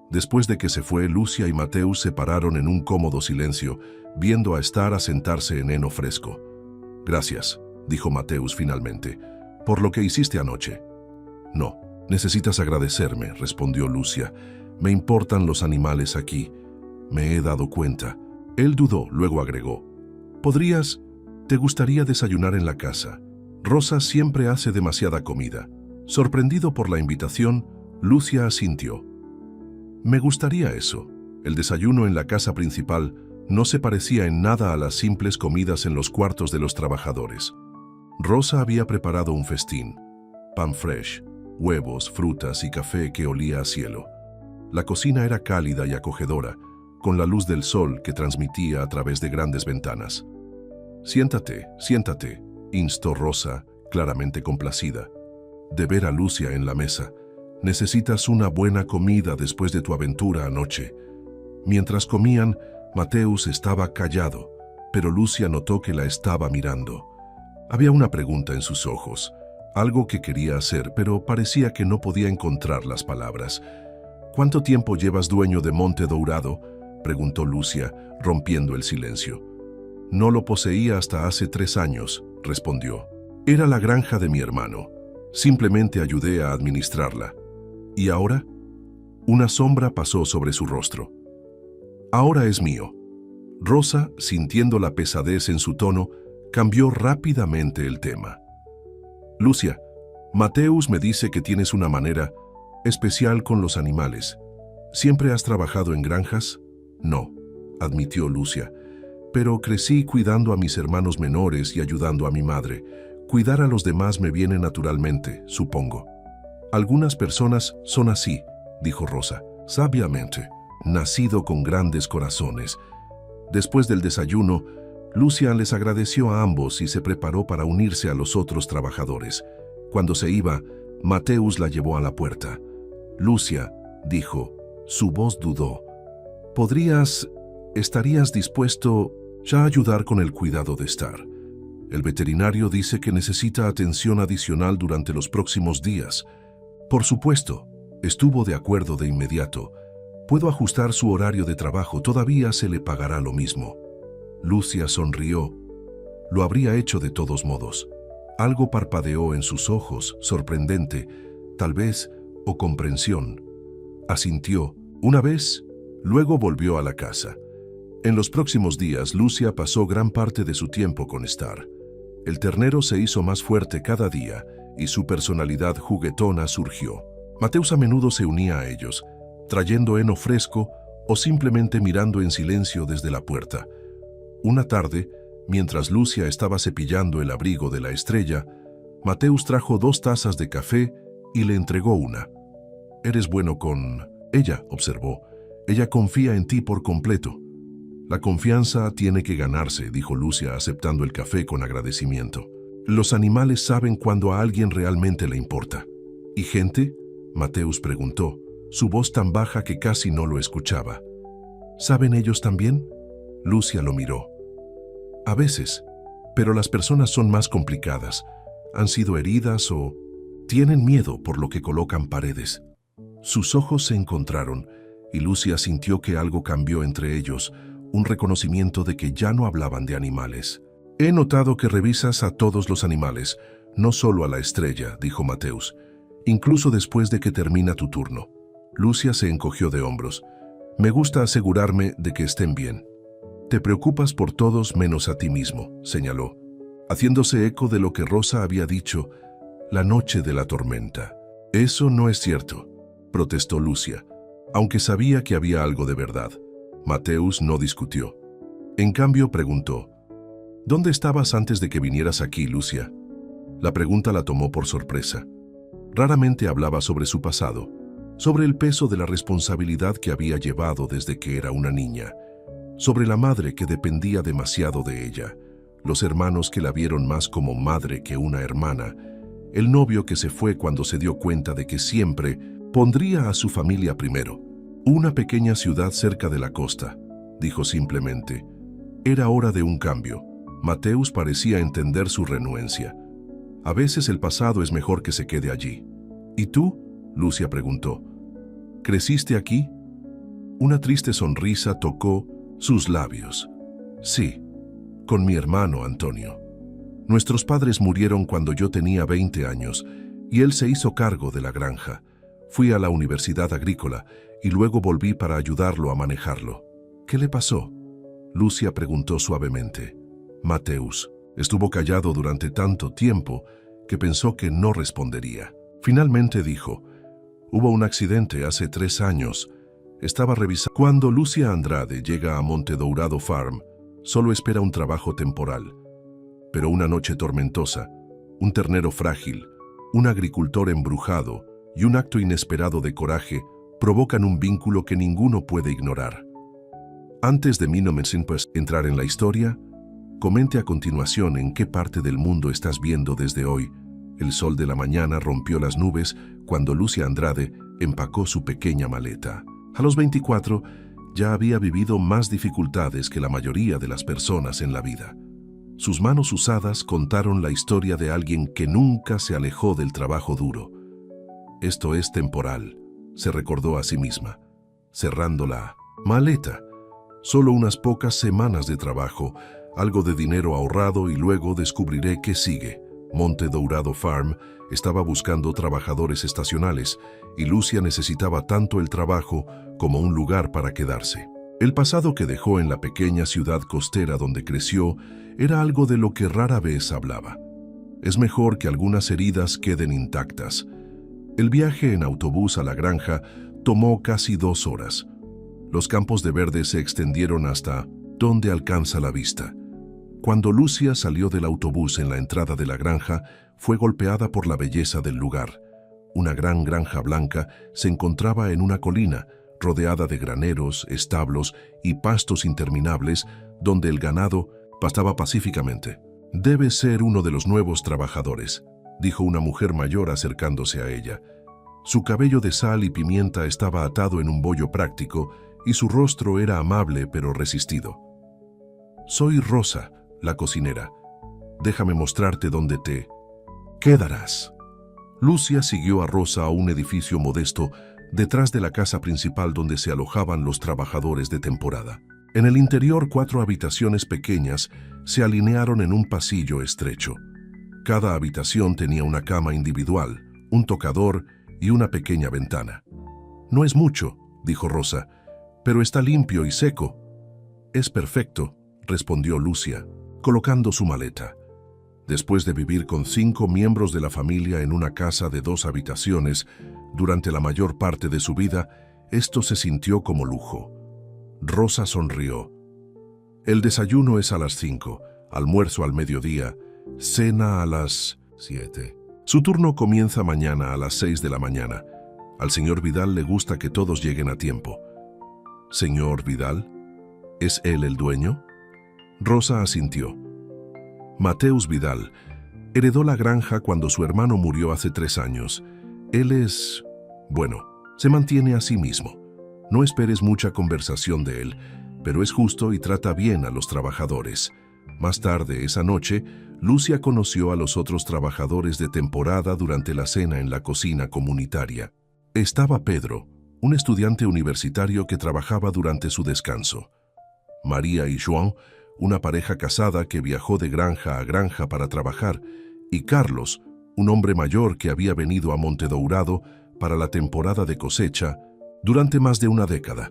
Después de que se fue, Lucia y Mateus se pararon en un cómodo silencio, viendo a Star a sentarse en heno fresco. «Gracias», dijo Mateus finalmente, «por lo que hiciste anoche». «No, necesitas agradecerme», respondió Lucia. «Me importan los animales aquí. Me he dado cuenta». Él dudó, luego agregó: «¿Te gustaría desayunar en la casa? Rosa siempre hace demasiada comida». Sorprendido por la invitación, Lucia asintió. «Me gustaría eso». El desayuno en la casa principal no se parecía en nada a las simples comidas en los cuartos de los trabajadores. Rosa había preparado un festín: pan fresh, huevos, frutas y café que olía a cielo. La cocina era cálida y acogedora, con la luz del sol que transmitía a través de grandes ventanas. Siéntate», instó Rosa, claramente complacida. De ver a Lucia en la mesa, «necesitas una buena comida después de tu aventura anoche». Mientras comían, Mateus estaba callado, pero Lucia notó que la estaba mirando. Había una pregunta en sus ojos, algo que quería hacer, pero parecía que no podía encontrar las palabras. «¿Cuánto tiempo llevas dueño de Monte Dourado?», preguntó Lucia, rompiendo el silencio. «No lo poseía hasta hace 3 años», respondió. «Era la granja de mi hermano. Simplemente ayudé a administrarla». «¿Y ahora?». Una sombra pasó sobre su rostro. «Ahora es mío». Rosa, sintiendo la pesadez en su tono, cambió rápidamente el tema. «Lucia, Mateus me dice que tienes una manera especial con los animales. ¿Siempre has trabajado en granjas?». «No», admitió Lucia, «pero crecí cuidando a mis hermanos menores y ayudando a mi madre. Cuidar a los demás me viene naturalmente, supongo». «Algunas personas son así», dijo Rosa, sabiamente, nacido con grandes corazones. Después del desayuno, Lucia les agradeció a ambos y se preparó para unirse a los otros trabajadores. Cuando se iba, Mateus la llevó a la puerta. «Lucia», dijo, su voz dudó, ¿estarías dispuesto ya a ayudar con el cuidado de Star? El veterinario dice que necesita atención adicional durante los próximos días». «Por supuesto», estuvo de acuerdo de inmediato. «Puedo ajustar su horario de trabajo, todavía se le pagará lo mismo». Lucia sonrió. Lo habría hecho de todos modos. Algo parpadeó en sus ojos, sorprendente, tal vez, o comprensión. Asintió una vez, luego volvió a la casa. En los próximos días, Lucia pasó gran parte de su tiempo con Star. El ternero se hizo más fuerte cada día y su personalidad juguetona surgió. Mateus a menudo se unía a ellos, trayendo heno fresco o simplemente mirando en silencio desde la puerta. Una tarde, mientras Lucia estaba cepillando el abrigo de la estrella, Mateus trajo 2 tazas de café y le entregó una. «Eres bueno con...» Ella observó. «Ella confía en ti por completo». «La confianza tiene que ganarse», dijo Lucia, aceptando el café con agradecimiento. «Los animales saben cuando a alguien realmente le importa». «¿Y gente?», Mateus preguntó, su voz tan baja que casi no lo escuchaba. «¿Saben ellos también?». Lucia lo miró. «A veces, pero las personas son más complicadas. Han sido heridas o tienen miedo por lo que colocan paredes». Sus ojos se encontraron y Lucia sintió que algo cambió entre ellos, un reconocimiento de que ya no hablaban de animales. «He notado que revisas a todos los animales, no solo a la estrella», dijo Mateus, «incluso después de que termina tu turno». Lucia se encogió de hombros. «Me gusta asegurarme de que estén bien». «Te preocupas por todos menos a ti mismo», señaló, haciéndose eco de lo que Rosa había dicho la noche de la tormenta. «Eso no es cierto», protestó Lucia, aunque sabía que había algo de verdad. Mateus no discutió. En cambio, preguntó, «¿Dónde estabas antes de que vinieras aquí, Lucia?». La pregunta la tomó por sorpresa. Raramente hablaba sobre su pasado, sobre el peso de la responsabilidad que había llevado desde que era una niña, sobre la madre que dependía demasiado de ella, los hermanos que la vieron más como madre que una hermana, el novio que se fue cuando se dio cuenta de que siempre pondría a su familia primero. «Una pequeña ciudad cerca de la costa», dijo simplemente. Era hora de un cambio. Mateus parecía entender su renuencia. «A veces el pasado es mejor que se quede allí». «¿Y tú?», Lucia preguntó. «¿Creciste aquí?». Una triste sonrisa tocó sus labios. «Sí, con mi hermano Antonio. Nuestros padres murieron cuando yo tenía 20 años y él se hizo cargo de la granja. Fui a la universidad agrícola y luego volví para ayudarlo a manejarlo». «¿Qué le pasó?», Lucia preguntó suavemente. Mateus estuvo callado durante tanto tiempo que pensó que no respondería. Finalmente dijo, «Hubo un accidente hace 3 años. Estaba revisando». Cuando Lucia Andrade llega a Monte Dourado Farm, solo espera un trabajo temporal. Pero una noche tormentosa, un ternero frágil, un agricultor embrujado y un acto inesperado de coraje provocan un vínculo que ninguno puede ignorar. Antes de entrar en la historia, comente a continuación en qué parte del mundo estás viendo desde hoy. El sol de la mañana rompió las nubes cuando Lucia Andrade empacó su pequeña maleta. A los 24 ya había vivido más dificultades que la mayoría de las personas en la vida. Sus manos usadas contaron la historia de alguien que nunca se alejó del trabajo duro. «Esto es temporal», se recordó a sí misma, cerrando la maleta. «Solo unas pocas semanas de trabajo, algo de dinero ahorrado y luego descubriré qué sigue». Monte Dourado Farm estaba buscando trabajadores estacionales y Lucia necesitaba tanto el trabajo como un lugar para quedarse. El pasado que dejó en la pequeña ciudad costera donde creció era algo de lo que rara vez hablaba. Es mejor que algunas heridas queden intactas. El viaje en autobús a la granja tomó casi 2 horas. Los campos de verde se extendieron hasta donde alcanza la vista. Cuando Lucia salió del autobús en la entrada de la granja, fue golpeada por la belleza del lugar. Una gran granja blanca se encontraba en una colina, rodeada de graneros, establos y pastos interminables, donde el ganado pastaba pacíficamente. «Debe ser uno de los nuevos trabajadores», dijo una mujer mayor acercándose a ella. Su cabello de sal y pimienta estaba atado en un bollo práctico y su rostro era amable pero resistido. «Soy Rosa, la cocinera. Déjame mostrarte dónde te quedarás». Lucia siguió a Rosa a un edificio modesto detrás de la casa principal donde se alojaban los trabajadores de temporada. En el interior, 4 habitaciones pequeñas se alinearon en un pasillo estrecho. Cada habitación tenía una cama individual, un tocador y una pequeña ventana. «No es mucho», dijo Rosa, «pero está limpio y seco». «Es perfecto», respondió Lucia, colocando su maleta. Después de vivir con 5 miembros de la familia en una casa de 2 habitaciones durante la mayor parte de su vida, esto se sintió como lujo. Rosa sonrió. «El desayuno es a las 5, almuerzo al mediodía, cena a las 7. Su turno comienza mañana a las 6 de la mañana. Al señor Vidal le gusta que todos lleguen a tiempo. ¿Señor Vidal? ¿Es él el dueño? Rosa asintió. Mateus Vidal heredó la granja cuando su hermano murió hace 3 años. Él es... bueno, se mantiene a sí mismo. No esperes mucha conversación de él, pero es justo y trata bien a los trabajadores. Más tarde esa noche, Lucia conoció a los otros trabajadores de temporada durante la cena en la cocina comunitaria. Estaba Pedro, un estudiante universitario que trabajaba durante su descanso. María y Joan, una pareja casada que viajó de granja a granja para trabajar, y Carlos, un hombre mayor que había venido a Montedourado para la temporada de cosecha durante más de una década.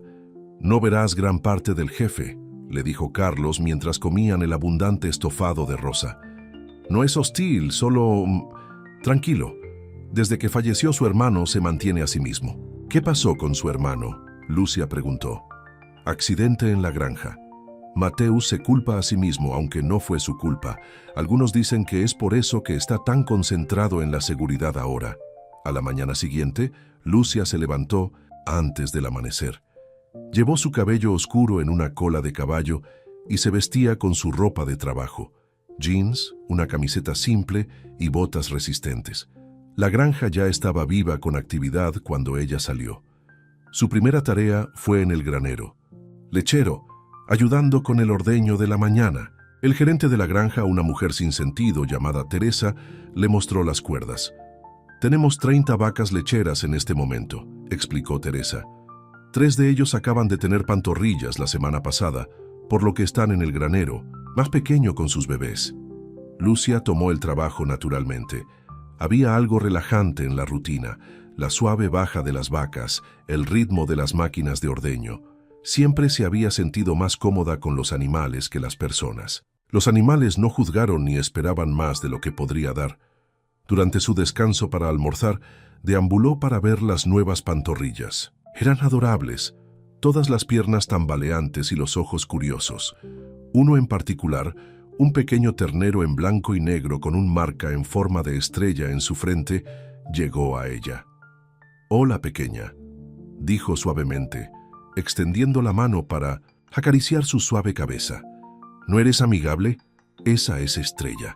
«No verás gran parte del jefe», le dijo Carlos mientras comían el abundante estofado de Rosa. «No es hostil, solo... tranquilo. Desde que falleció su hermano se mantiene a sí mismo». «¿Qué pasó con su hermano?», Lucia preguntó. «Accidente en la granja. Mateus se culpa a sí mismo, aunque no fue su culpa. Algunos dicen que es por eso que está tan concentrado en la seguridad ahora». A la mañana siguiente, Lucia se levantó antes del amanecer. Llevó su cabello oscuro en una cola de caballo y se vestía con su ropa de trabajo, jeans, una camiseta simple y botas resistentes. La granja ya estaba viva con actividad cuando ella salió. Su primera tarea fue en el granero. Lechero, ayudando con el ordeño de la mañana. El gerente de la granja, una mujer sin sentido llamada Teresa, le mostró las cuerdas. «Tenemos 30 vacas lecheras en este momento», explicó Teresa. 3 de ellos acaban de tener pantorrillas la semana pasada, por lo que están en el granero, más pequeño con sus bebés. Lucia tomó el trabajo naturalmente. Había algo relajante en la rutina, la suave baja de las vacas, el ritmo de las máquinas de ordeño. Siempre se había sentido más cómoda con los animales que las personas. Los animales no juzgaron ni esperaban más de lo que podría dar. Durante su descanso para almorzar, deambuló para ver las nuevas pantorrillas. Eran adorables, todas las piernas tambaleantes y los ojos curiosos. Uno en particular, un pequeño ternero en blanco y negro con un marca en forma de estrella en su frente, llegó a ella. «Hola, pequeña», dijo suavemente, extendiendo la mano para acariciar su suave cabeza. «¿No eres amigable? Esa es Estrella».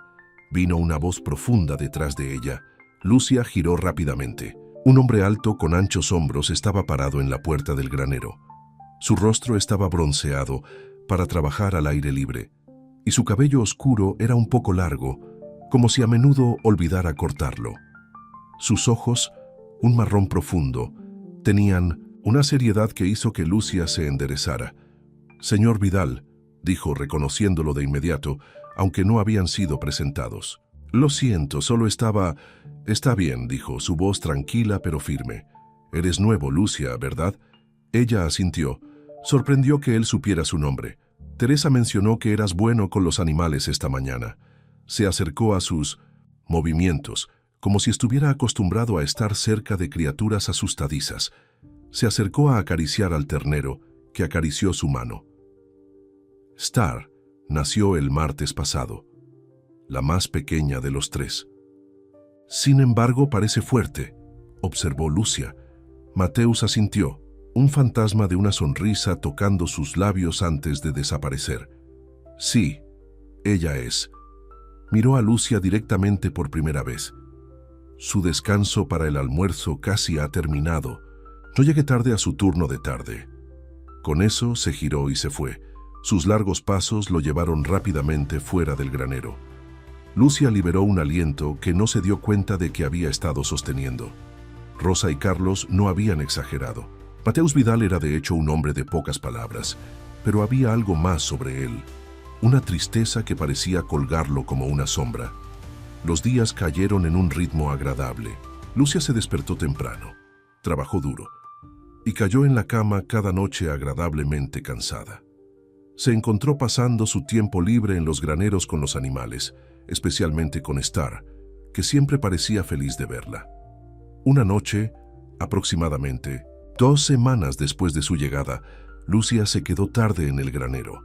Vino una voz profunda detrás de ella. Lucia giró rápidamente. Un hombre alto con anchos hombros estaba parado en la puerta del granero. Su rostro estaba bronceado para trabajar al aire libre, y su cabello oscuro era un poco largo, como si a menudo olvidara cortarlo. Sus ojos, un marrón profundo, tenían una seriedad que hizo que Lucia se enderezara. «Señor Vidal», dijo reconociéndolo de inmediato, aunque no habían sido presentados. «Lo siento, solo estaba...» «Está bien», dijo, su voz tranquila pero firme. «Eres nuevo, Lucia, ¿verdad?» Ella asintió. Sorprendió que él supiera su nombre. «Teresa mencionó que eras bueno con los animales esta mañana». Se acercó a sus movimientos, como si estuviera acostumbrado a estar cerca de criaturas asustadizas. Se acercó a acariciar al ternero, que acarició su mano. Star nació el martes pasado, la más pequeña de los 3. «Sin embargo, parece fuerte», observó Lucia. Mateus asintió, un fantasma de una sonrisa tocando sus labios antes de desaparecer. «Sí, ella es». Miró a Lucia directamente por primera vez. Su descanso para el almuerzo casi ha terminado. No llegue tarde a su turno de tarde. Con eso se giró y se fue. Sus largos pasos lo llevaron rápidamente fuera del granero. Lucia liberó un aliento que no se dio cuenta de que había estado sosteniendo. Rosa y Carlos no habían exagerado. Mateus Vidal era de hecho un hombre de pocas palabras, pero había algo más sobre él, una tristeza que parecía colgarlo como una sombra. Los días cayeron en un ritmo agradable. Lucia se despertó temprano, trabajó duro, y cayó en la cama cada noche agradablemente cansada. Se encontró pasando su tiempo libre en los graneros con los animales, especialmente con Star, que siempre parecía feliz de verla. Una noche, aproximadamente 2 semanas después de su llegada, Lucia se quedó tarde en el granero.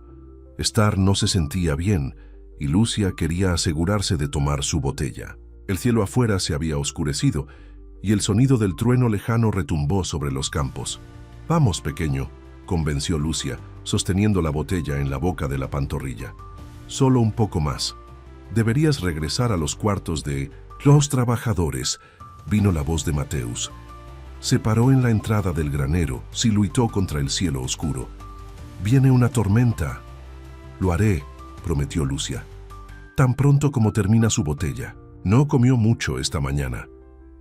Star no se sentía bien y Lucia quería asegurarse de tomar su botella. El cielo afuera se había oscurecido y el sonido del trueno lejano retumbó sobre los campos. «Vamos, pequeño», convenció Lucia, sosteniendo la botella en la boca de la pantorrilla. «Solo un poco más. Deberías regresar a los cuartos de los trabajadores», vino la voz de Mateus. Se paró en la entrada del granero, siluitó contra el cielo oscuro. «Viene una tormenta». «Lo haré», prometió Lucia. «Tan pronto como termina su botella». No comió mucho esta mañana.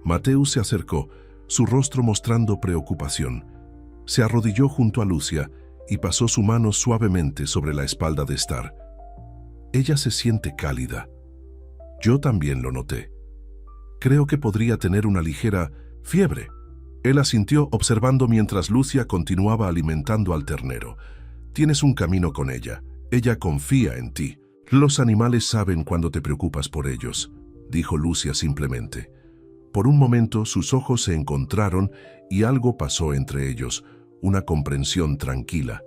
Mateus se acercó, su rostro mostrando preocupación. Se arrodilló junto a Lucia y pasó su mano suavemente sobre la espalda de Star. «Ella se siente cálida». Yo también lo noté. «Creo que podría tener una ligera fiebre». Él asintió observando mientras Lucia continuaba alimentando al ternero. «Tienes un camino con ella. Ella confía en ti. Los animales saben cuando te preocupas por ellos», dijo Lucia simplemente. Por un momento sus ojos se encontraron y algo pasó entre ellos, una comprensión tranquila.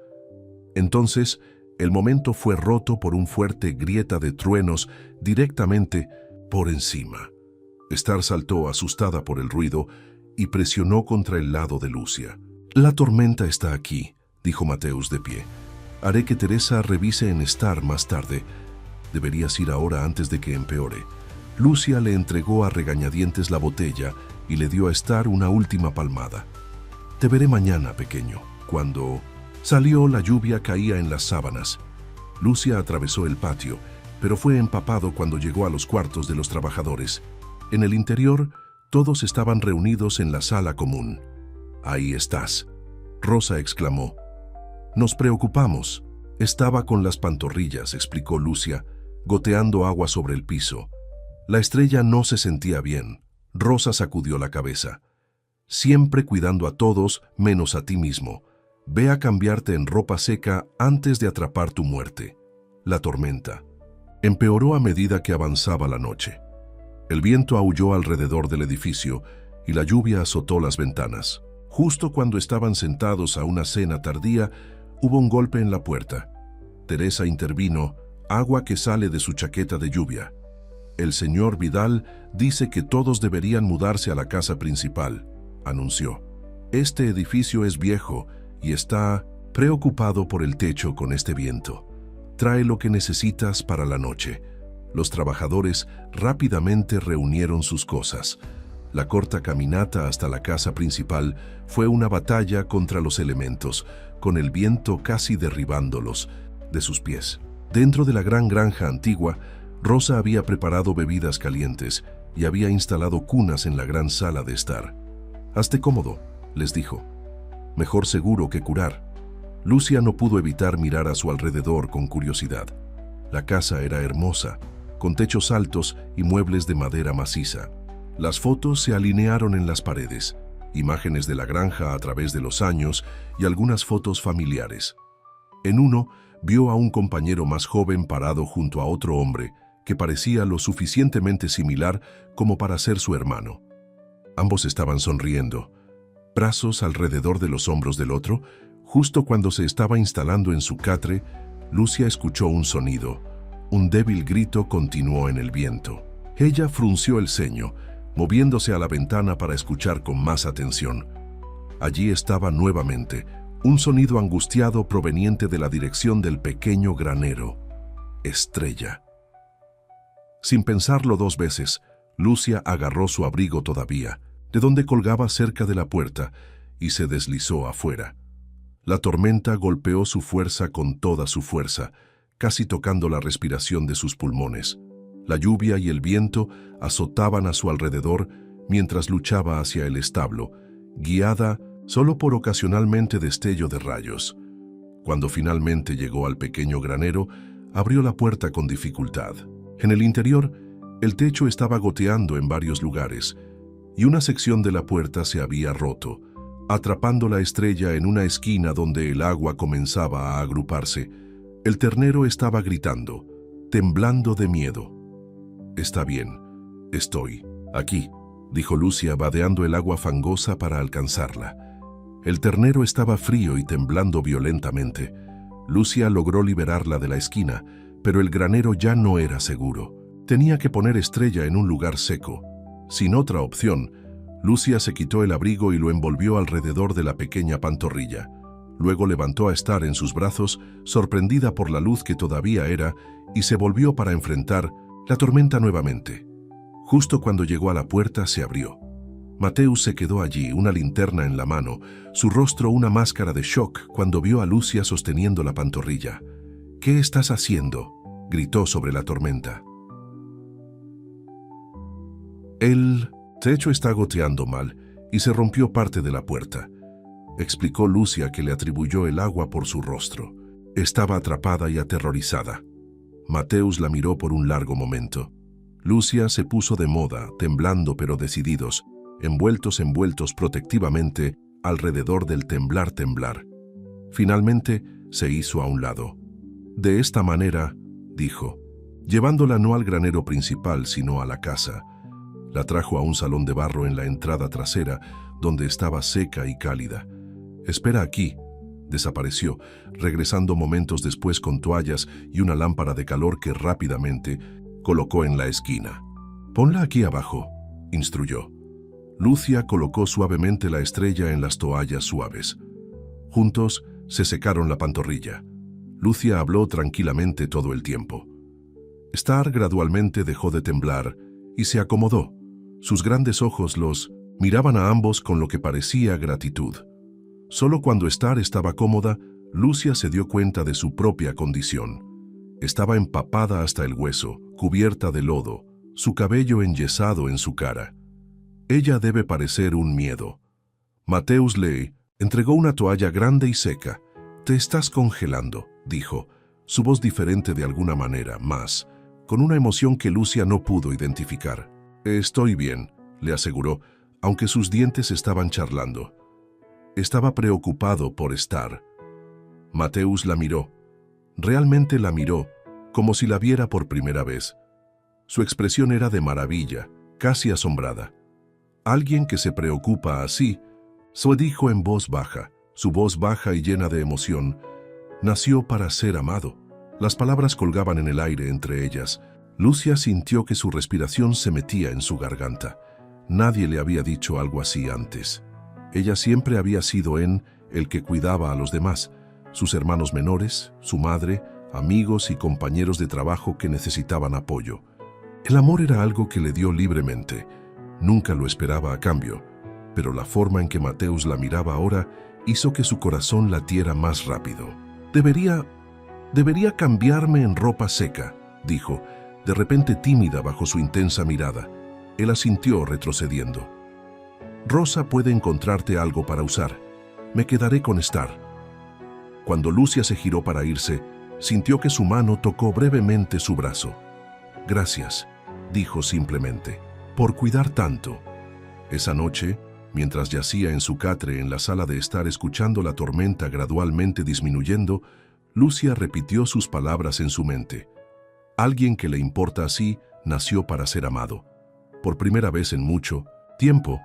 Entonces, el momento fue roto por un fuerte grieta de truenos directamente por encima. Star saltó asustada por el ruido y presionó contra el lado de Lucia. «La tormenta está aquí», dijo Mateus de pie. «Haré que Teresa revise en Star más tarde. Deberías ir ahora antes de que empeore». Lucia le entregó a regañadientes la botella y le dio a Star una última palmada. «Te veré mañana, pequeño». Cuando salió, la lluvia caía en las sábanas. Lucia atravesó el patio, pero fue empapado cuando llegó a los cuartos de los trabajadores. En el interior, todos estaban reunidos en la sala común. «Ahí estás», Rosa exclamó. «Nos preocupamos». «Estaba con las pantorrillas», explicó Lucia, goteando agua sobre el piso. La estrella no se sentía bien. Rosa sacudió la cabeza. «Siempre cuidando a todos menos a ti mismo. Ve a cambiarte en ropa seca antes de atrapar tu muerte». La tormenta empeoró a medida que avanzaba la noche. El viento aulló alrededor del edificio y la lluvia azotó las ventanas. Justo cuando estaban sentados a una cena tardía, hubo un golpe en la puerta. Teresa intervino, agua que sale de su chaqueta de lluvia. «El señor Vidal dice que todos deberían mudarse a la casa principal», anunció. «Este edificio es viejo y está preocupado por el techo con este viento. Trae lo que necesitas para la noche». Los trabajadores rápidamente reunieron sus cosas. La corta caminata hasta la casa principal fue una batalla contra los elementos, con el viento casi derribándolos de sus pies. Dentro de la gran granja antigua, Rosa había preparado bebidas calientes y había instalado cunas en la gran sala de estar. «Hazte cómodo», les dijo. «Mejor seguro que curar». Lucia no pudo evitar mirar a su alrededor con curiosidad. La casa era hermosa, con techos altos y muebles de madera maciza. Las fotos se alinearon en las paredes, imágenes de la granja a través de los años y algunas fotos familiares. En uno, vio a un compañero más joven parado junto a otro hombre que parecía lo suficientemente similar como para ser su hermano. Ambos estaban sonriendo, brazos alrededor de los hombros del otro. Justo cuando se estaba instalando en su catre, Lucia escuchó un sonido. Un débil grito continuó en el viento. Ella frunció el ceño, moviéndose a la ventana para escuchar con más atención. Allí estaba nuevamente, un sonido angustiado proveniente de la dirección del pequeño granero. Estrella. Sin pensarlo dos veces, Lucia agarró su abrigo todavía, de donde colgaba cerca de la puerta, y se deslizó afuera. La tormenta golpeó su fuerza con toda su fuerza, casi tocando la respiración de sus pulmones. La lluvia y el viento azotaban a su alrededor mientras luchaba hacia el establo, guiada solo por ocasionalmente destello de rayos. Cuando finalmente llegó al pequeño granero, abrió la puerta con dificultad. En el interior, el techo estaba goteando en varios lugares, y una sección de la puerta se había roto, atrapando la estrella en una esquina donde el agua comenzaba a agruparse. El ternero estaba gritando, temblando de miedo. «Está bien, estoy aquí», dijo Lucia, vadeando el agua fangosa para alcanzarla. El ternero estaba frío y temblando violentamente. Lucia logró liberarla de la esquina, pero el granero ya no era seguro. Tenía que poner Estrella en un lugar seco. Sin otra opción, Lucia se quitó el abrigo y lo envolvió alrededor de la pequeña pantorrilla. Luego levantó a Star en sus brazos, sorprendida por la luz que todavía era, y se volvió para enfrentar la tormenta nuevamente. Justo cuando llegó a la puerta, se abrió. Matthews se quedó allí, una linterna en la mano, su rostro una máscara de shock cuando vio a Lucia sosteniendo la pantorrilla. «¿Qué estás haciendo?», gritó sobre la tormenta. «El techo está goteando mal y se rompió parte de la puerta», explicó Lucia, que le atribuyó el agua por su rostro. Estaba atrapada y aterrorizada. Matthews la miró por un largo momento. Lucia se puso de moda, temblando pero decididos, envueltos protectivamente alrededor del temblar. Finalmente se hizo a un lado. «Deesta manera», dijo, llevándola no al granero principal sino a la casa. La trajo a un salón de barro en la entrada trasera, donde estaba seca y cálida. «Espera aquí», desapareció, regresando momentos después con toallas y una lámpara de calor que rápidamente colocó en la esquina. «Ponla aquí abajo», instruyó. Lucia colocó suavemente la estrella en las toallas suaves. Juntos se secaron la pantorrilla. Lucia habló tranquilamente todo el tiempo. Star gradualmente dejó de temblar y se acomodó. Sus grandes ojos los miraban a ambos con lo que parecía gratitud. Solo cuando Star estaba cómoda, Lucia se dio cuenta de su propia condición. Estaba empapada hasta el hueso, cubierta de lodo, su cabello enyesado en su cara. «Ella debe parecer un miedo». Matthews le entregó una toalla grande y seca. «Te estás congelando», dijo, su voz diferente de alguna manera, más, con una emoción que Lucia no pudo identificar. «Estoy bien», le aseguró, aunque sus dientes estaban charlando. Estaba preocupado por Star. Matthews la miró. Realmente la miró, como si la viera por primera vez. Su expresión era de maravilla, casi asombrada. «Alguien que se preocupa así», se dijo en voz baja, su voz baja y llena de emoción, «nació para ser amado». Las palabras colgaban en el aire entre ellas. Lucia sintió que su respiración se metía en su garganta. Nadie le había dicho algo así antes. Ella siempre había sido el que cuidaba a los demás, sus hermanos menores, su madre, amigos y compañeros de trabajo que necesitaban apoyo. El amor era algo que le dio libremente. Nunca lo esperaba a cambio, pero la forma en que Matthews la miraba ahora hizo que su corazón latiera más rápido. Debería cambiarme en ropa seca», dijo, de repente tímida bajo su intensa mirada. Él asintió retrocediendo. «Rosa puede encontrarte algo para usar. Me quedaré con Star». Cuando Lucia se giró para irse, sintió que su mano tocó brevemente su brazo. «Gracias», dijo simplemente, «por cuidar tanto». Esa noche, mientras yacía en su catre en la sala de estar escuchando la tormenta gradualmente disminuyendo, Lucia repitió sus palabras en su mente. Alguien que le importa así nació para ser amado. Por primera vez en mucho tiempo,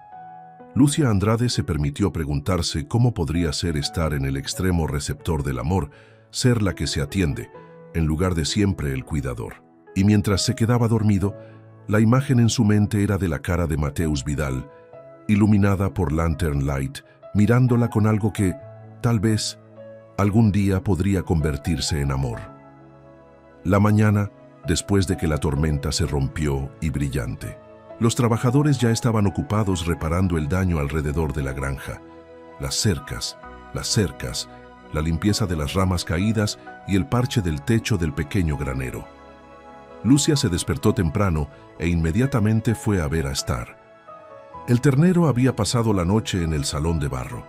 Lucia Andrade se permitió preguntarse cómo podría ser estar en el extremo receptor del amor, ser la que se atiende, en lugar de siempre el cuidador. Y mientras se quedaba dormido, la imagen en su mente era de la cara de Matthews Vidal, iluminada por Lantern Light, mirándola con algo que, tal vez, algún día podría convertirse en amor. La mañana, después de que la tormenta se rompió y brillante. Los trabajadores ya estaban ocupados reparando el daño alrededor de la granja. Las cercas, la limpieza de las ramas caídas y el parche del techo del pequeño granero. Lucia se despertó temprano e inmediatamente fue a ver a Star. El ternero había pasado la noche en el salón de barro,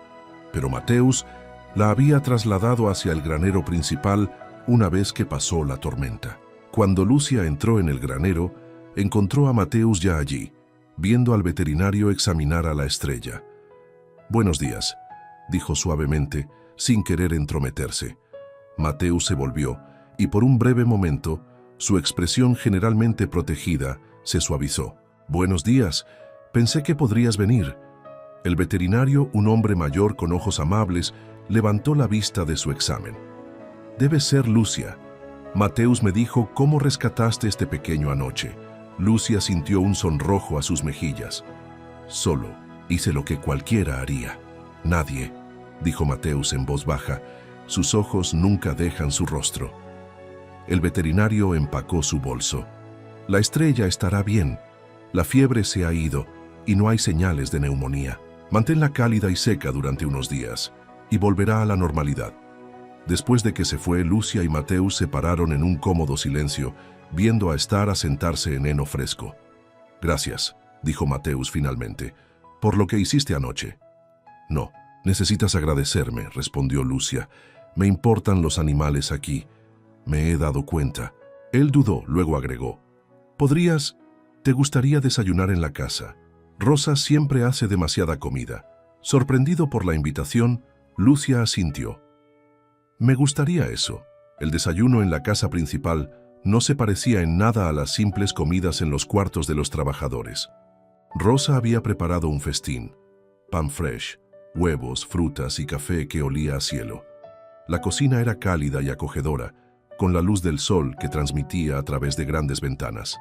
pero Matthews la había trasladado hacia el granero principal una vez que pasó la tormenta. Cuando Lucia entró en el granero, encontró a Matthews ya allí, viendo al veterinario examinar a la estrella. «Buenos días», dijo suavemente, sin querer entrometerse. Matthews se volvió, y por un breve momento, su expresión generalmente protegida se suavizó. «Buenos días, pensé que podrías venir». El veterinario, un hombre mayor con ojos amables, levantó la vista de su examen. «Debe ser Lucia. Matthews me dijo cómo rescataste este pequeño anoche. Lucia sintió un sonrojo a sus mejillas. Solo hice lo que cualquiera haría. Nadie, dijo Mateus en voz baja. Sus ojos nunca dejan su rostro. El veterinario empacó su bolso. La estrella estará bien. La fiebre se ha ido y no hay señales de neumonía. Manténla cálida y seca durante unos días y volverá a la normalidad. Después de que se fue, Lucia y Mateus se pararon en un cómodo silencio, viendo a Star a sentarse en heno fresco. Gracias, dijo Mateus finalmente, por lo que hiciste anoche. No, necesitas agradecerme, respondió Lucia. Me importan los animales aquí. Me he dado cuenta. Él dudó, luego agregó. ¿Te gustaría desayunar en la casa? Rosa siempre hace demasiada comida. Sorprendido por la invitación, Lucia asintió. Me gustaría eso. El desayuno en la casa principal no se parecía en nada a las simples comidas en los cuartos de los trabajadores. Rosa había preparado un festín. Pan fresh, huevos, frutas y café que olía a cielo. La cocina era cálida y acogedora, con la luz del sol que transmitía a través de grandes ventanas.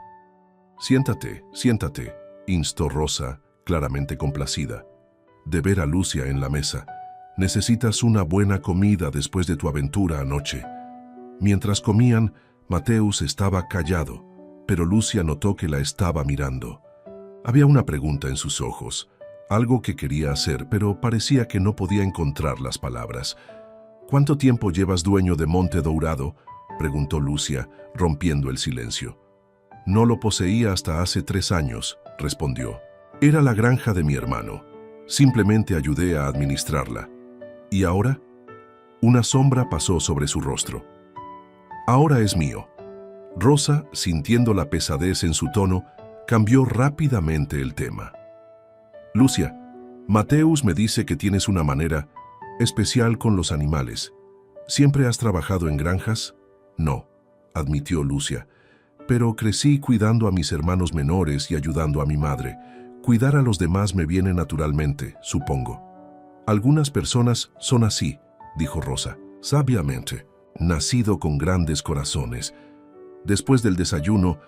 Siéntate, siéntate, instó Rosa, claramente complacida. De ver a Lucia en la mesa. Necesitas una buena comida después de tu aventura anoche. Mientras comían, Mateus estaba callado, pero Lucia notó que la estaba mirando. Había una pregunta en sus ojos, algo que quería hacer, pero parecía que no podía encontrar las palabras. ¿Cuánto tiempo llevas dueño de Monte Dourado?, preguntó Lucia, rompiendo el silencio. No lo poseía hasta hace 3 años, respondió. Era la granja de mi hermano. Simplemente ayudé a administrarla. ¿Y ahora? Una sombra pasó sobre su rostro. Ahora es mío. Rosa, sintiendo la pesadez en su tono, cambió rápidamente el tema. Lucia, Mateus me dice que tienes una manera especial con los animales. ¿Siempre has trabajado en granjas? No, admitió Lucia, pero crecí cuidando a mis hermanos menores y ayudando a mi madre. Cuidar a los demás me viene naturalmente, supongo. Algunas personas son así, dijo Rosa, sabiamente, nacido con grandes corazones. Después del desayuno,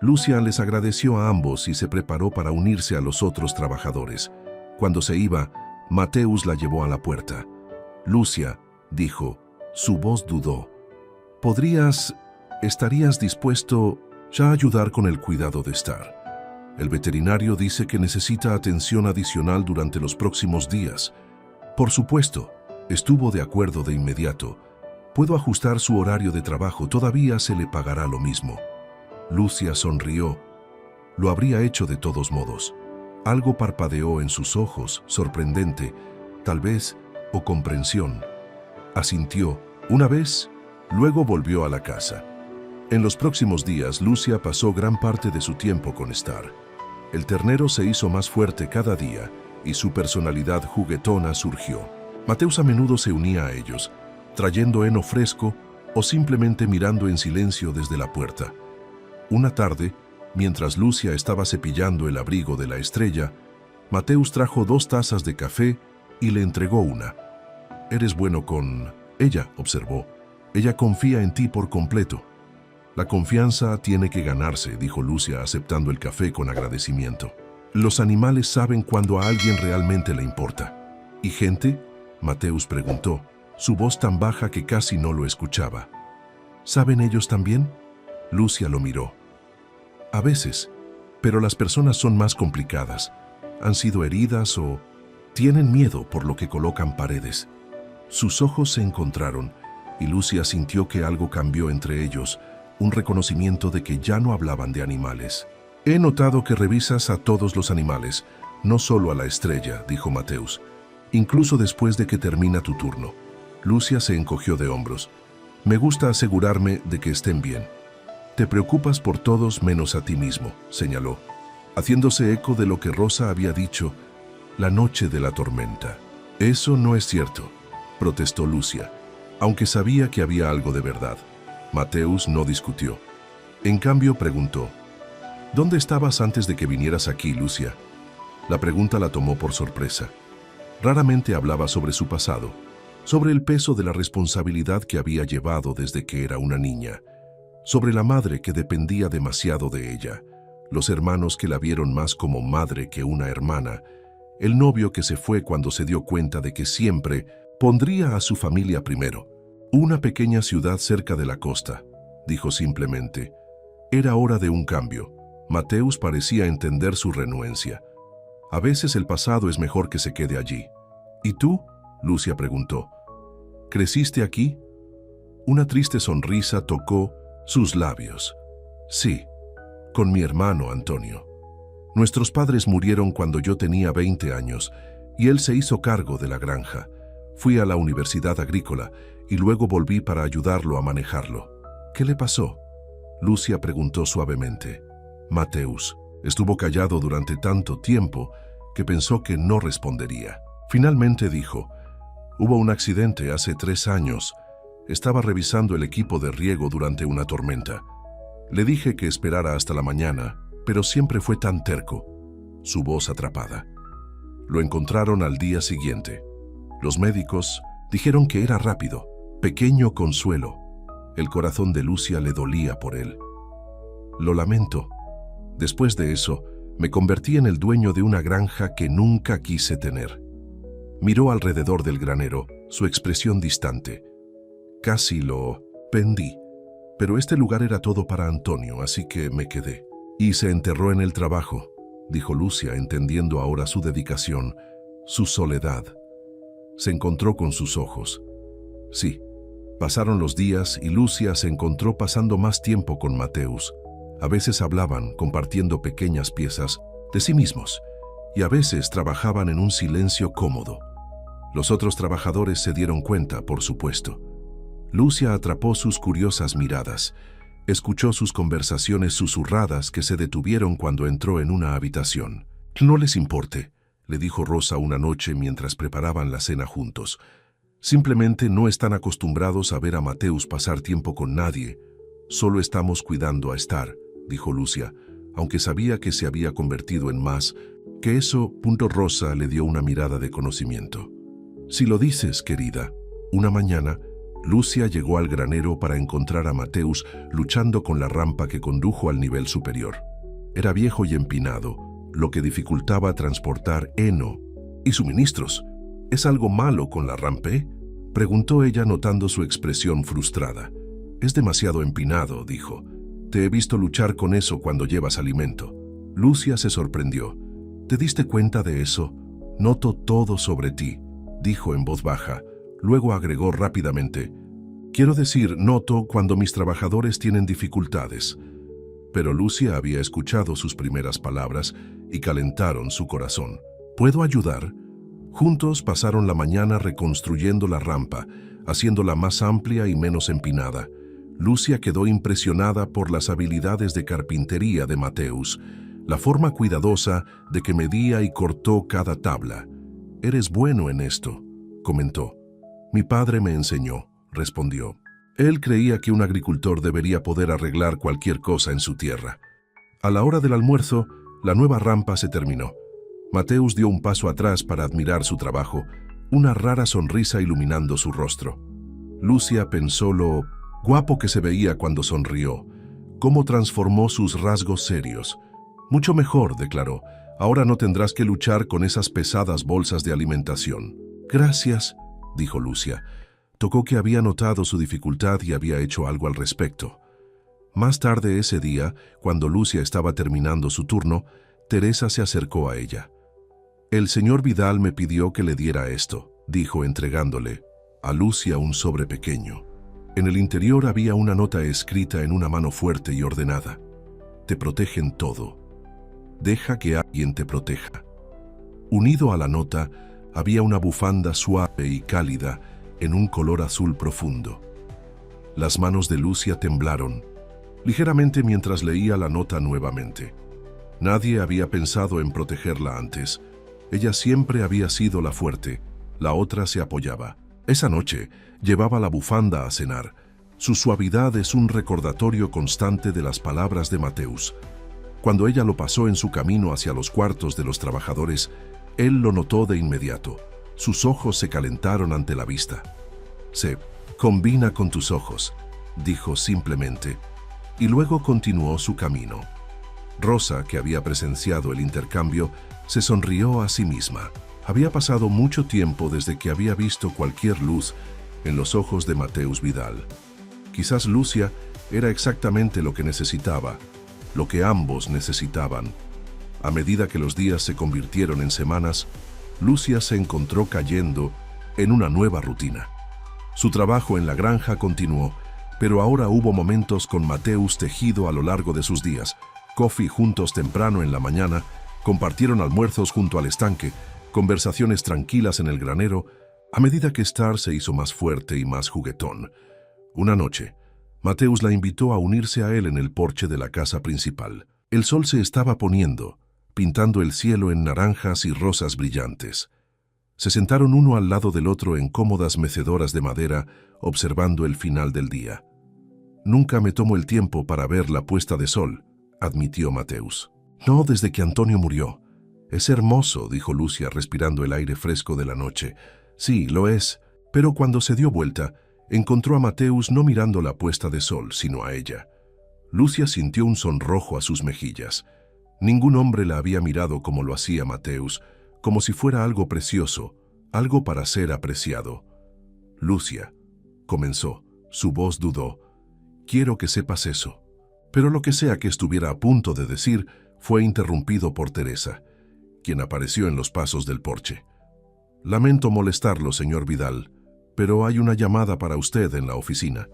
Lucia les agradeció a ambos y se preparó para unirse a los otros trabajadores. Cuando se iba, Mateus la llevó a la puerta. Lucia, dijo, su voz dudó. ¿Estarías dispuesto ya a ayudar con el cuidado de Star? El veterinario dice que necesita atención adicional durante los próximos días. Por supuesto, estuvo de acuerdo de inmediato. Puedo ajustar su horario de trabajo, todavía se le pagará lo mismo. Lucia sonrió. Lo habría hecho de todos modos. Algo parpadeó en sus ojos, sorprendente, tal vez, o comprensión. Asintió una vez, luego volvió a la casa. En los próximos días, Lucia pasó gran parte de su tiempo con Star. El ternero se hizo más fuerte cada día y su personalidad juguetona surgió. Mateus a menudo se unía a ellos, trayendo heno fresco o simplemente mirando en silencio desde la puerta. Una tarde, mientras Lucia estaba cepillando el abrigo de la estrella, Mateus trajo 2 tazas de café y le entregó una. «Eres bueno con...» Ella observó. «Ella confía en ti por completo». «La confianza tiene que ganarse», dijo Lucia, aceptando el café con agradecimiento. «Los animales saben cuando a alguien realmente le importa». «¿Y gente?», Mateus preguntó, su voz tan baja que casi no lo escuchaba. «¿Saben ellos también?». Lucia lo miró. «A veces, pero las personas son más complicadas. Han sido heridas o tienen miedo por lo que colocan paredes». Sus ojos se encontraron y Lucia sintió que algo cambió entre ellos, un reconocimiento de que ya no hablaban de animales. «He notado que revisas a todos los animales, no solo a la estrella», dijo Mateus, «incluso después de que termina tu turno». Lucia se encogió de hombros. «Me gusta asegurarme de que estén bien». «Te preocupas por todos menos a ti mismo», señaló, haciéndose eco de lo que Rosa había dicho la noche de la tormenta. «Eso no es cierto», protestó Lucia, aunque sabía que había algo de verdad. Mateus no discutió. En cambio, preguntó, «¿Dónde estabas antes de que vinieras aquí, Lucia?». La pregunta la tomó por sorpresa. Raramente hablaba sobre su pasado, sobre el peso de la responsabilidad que había llevado desde que era una niña, sobre la madre que dependía demasiado de ella, los hermanos que la vieron más como madre que una hermana, el novio que se fue cuando se dio cuenta de que siempre pondría a su familia primero. Una pequeña ciudad cerca de la costa, dijo simplemente. Era hora de un cambio. Mateus parecía entender su renuencia. A veces el pasado es mejor que se quede allí. ¿Y tú? Lucia preguntó. ¿Creciste aquí? Una triste sonrisa tocó sus labios. Sí, con mi hermano Antonio. Nuestros padres murieron cuando yo tenía 20 años y él se hizo cargo de la granja. Fui a la universidad agrícola y luego volví para ayudarlo a manejarlo. ¿Qué le pasó? Lucia preguntó suavemente. Mateus estuvo callado durante tanto tiempo que pensó que no respondería. Finalmente dijo, hubo un accidente hace 3 años. Estaba revisando el equipo de riego durante una tormenta. Le dije que esperara hasta la mañana, pero siempre fue tan terco. Su voz atrapada. Lo encontraron al día siguiente. Los médicos dijeron que era rápido, pequeño consuelo. El corazón de Lucia le dolía por él. Lo lamento. Después de eso, me convertí en el dueño de una granja que nunca quise tener. Miró alrededor del granero, su expresión distante. Casi lo vendí, pero este lugar era todo para Antonio, así que me quedé. Y se enterró en el trabajo, dijo Lucia, entendiendo ahora su dedicación, su soledad. Se encontró con sus ojos. Sí, pasaron los días y Lucia se encontró pasando más tiempo con Mateus. A veces hablaban, compartiendo pequeñas piezas de sí mismos, y a veces trabajaban en un silencio cómodo. Los otros trabajadores se dieron cuenta, por supuesto. Lucia atrapó sus curiosas miradas. Escuchó sus conversaciones susurradas que se detuvieron cuando entró en una habitación. «No les importe», le dijo Rosa una noche mientras preparaban la cena juntos. «Simplemente no están acostumbrados a ver a Mateus pasar tiempo con nadie. Solo estamos cuidando a Star», dijo Lucia, aunque sabía que se había convertido en más que eso. Rosa le dio una mirada de conocimiento. «Si lo dices, querida». Una mañana, Lucia llegó al granero para encontrar a Mateus luchando con la rampa que condujo al nivel superior. Era viejo y empinado, lo que dificultaba transportar heno y suministros. ¿Es algo malo con la rampa?», preguntó ella notando su expresión frustrada. «Es demasiado empinado», dijo. «Te he visto luchar con eso cuando llevas alimento». Lucia se sorprendió. «¿Te diste cuenta de eso? Noto todo sobre ti», dijo en voz baja. Luego agregó rápidamente, «Quiero decir, noto cuando mis trabajadores tienen dificultades». Pero Lucia había escuchado sus primeras palabras y calentaron su corazón. «¿Puedo ayudar?». Juntos pasaron la mañana reconstruyendo la rampa, haciéndola más amplia y menos empinada. Lucia quedó impresionada por las habilidades de carpintería de Mateus, la forma cuidadosa de que medía y cortó cada tabla. «Eres bueno en esto», comentó. «Mi padre me enseñó», respondió. Él creía que un agricultor debería poder arreglar cualquier cosa en su tierra. A la hora del almuerzo, la nueva rampa se terminó. Mateus dio un paso atrás para admirar su trabajo, una rara sonrisa iluminando su rostro. Lucia pensó lo guapo que se veía cuando sonrió, cómo transformó sus rasgos serios. «Mucho mejor», declaró. «Ahora no tendrás que luchar con esas pesadas bolsas de alimentación». «Gracias», dijo Lucia. Tocó que había notado su dificultad y había hecho algo al respecto. Más tarde ese día, cuando Lucia estaba terminando su turno, Teresa se acercó a ella. «El señor Vidal me pidió que le diera esto», dijo entregándole a Lucia un sobre pequeño. En el interior había una nota escrita en una mano fuerte y ordenada. «Te protegen todo. Deja que alguien te proteja». Unido a la nota, había una bufanda suave y cálida en un color azul profundo. Las manos de Lucia temblaron ligeramente mientras leía la nota nuevamente. Nadie había pensado en protegerla antes. Ella siempre había sido la fuerte, la otra se apoyaba. Esa noche llevaba la bufanda a cenar. Su suavidad es un recordatorio constante de las palabras de Mateus. Cuando ella lo pasó en su camino hacia los cuartos de los trabajadores, él lo notó de inmediato. Sus ojos se calentaron ante la vista. «Se combina con tus ojos», dijo simplemente, y luego continuó su camino. Rosa, que había presenciado el intercambio, se sonrió a sí misma. Había pasado mucho tiempo desde que había visto cualquier luz en los ojos de Mateus Vidal. Quizás Lucia era exactamente lo que necesitaba, lo que ambos necesitaban. A medida que los días se convirtieron en semanas, Lucia se encontró cayendo en una nueva rutina. Su trabajo en la granja continuó, pero ahora hubo momentos con Mateus tejido a lo largo de sus días. Coffee juntos temprano en la mañana, compartieron almuerzos junto al estanque, conversaciones tranquilas en el granero, a medida que Star se hizo más fuerte y más juguetón. Una noche, Mateus la invitó a unirse a él en el porche de la casa principal. El sol se estaba poniendo, pintando el cielo en naranjas y rosas brillantes. Se sentaron uno al lado del otro en cómodas mecedoras de madera, observando el final del día. «Nunca me tomo el tiempo para ver la puesta de sol», admitió Mateus. «No desde que Antonio murió». «Es hermoso», dijo Lucia respirando el aire fresco de la noche. «Sí, lo es», pero cuando se dio vuelta, encontró a Mateus no mirando la puesta de sol, sino a ella. Lucia sintió un sonrojo a sus mejillas. Ningún hombre la había mirado como lo hacía Mateus, como si fuera algo precioso, algo para ser apreciado. «Lucia», comenzó, su voz dudó. «Quiero que sepas eso». Pero lo que sea que estuviera a punto de decir fue interrumpido por Teresa, quien apareció en los pasos del porche. «Lamento molestarlo, señor Vidal, pero hay una llamada para usted en la oficina.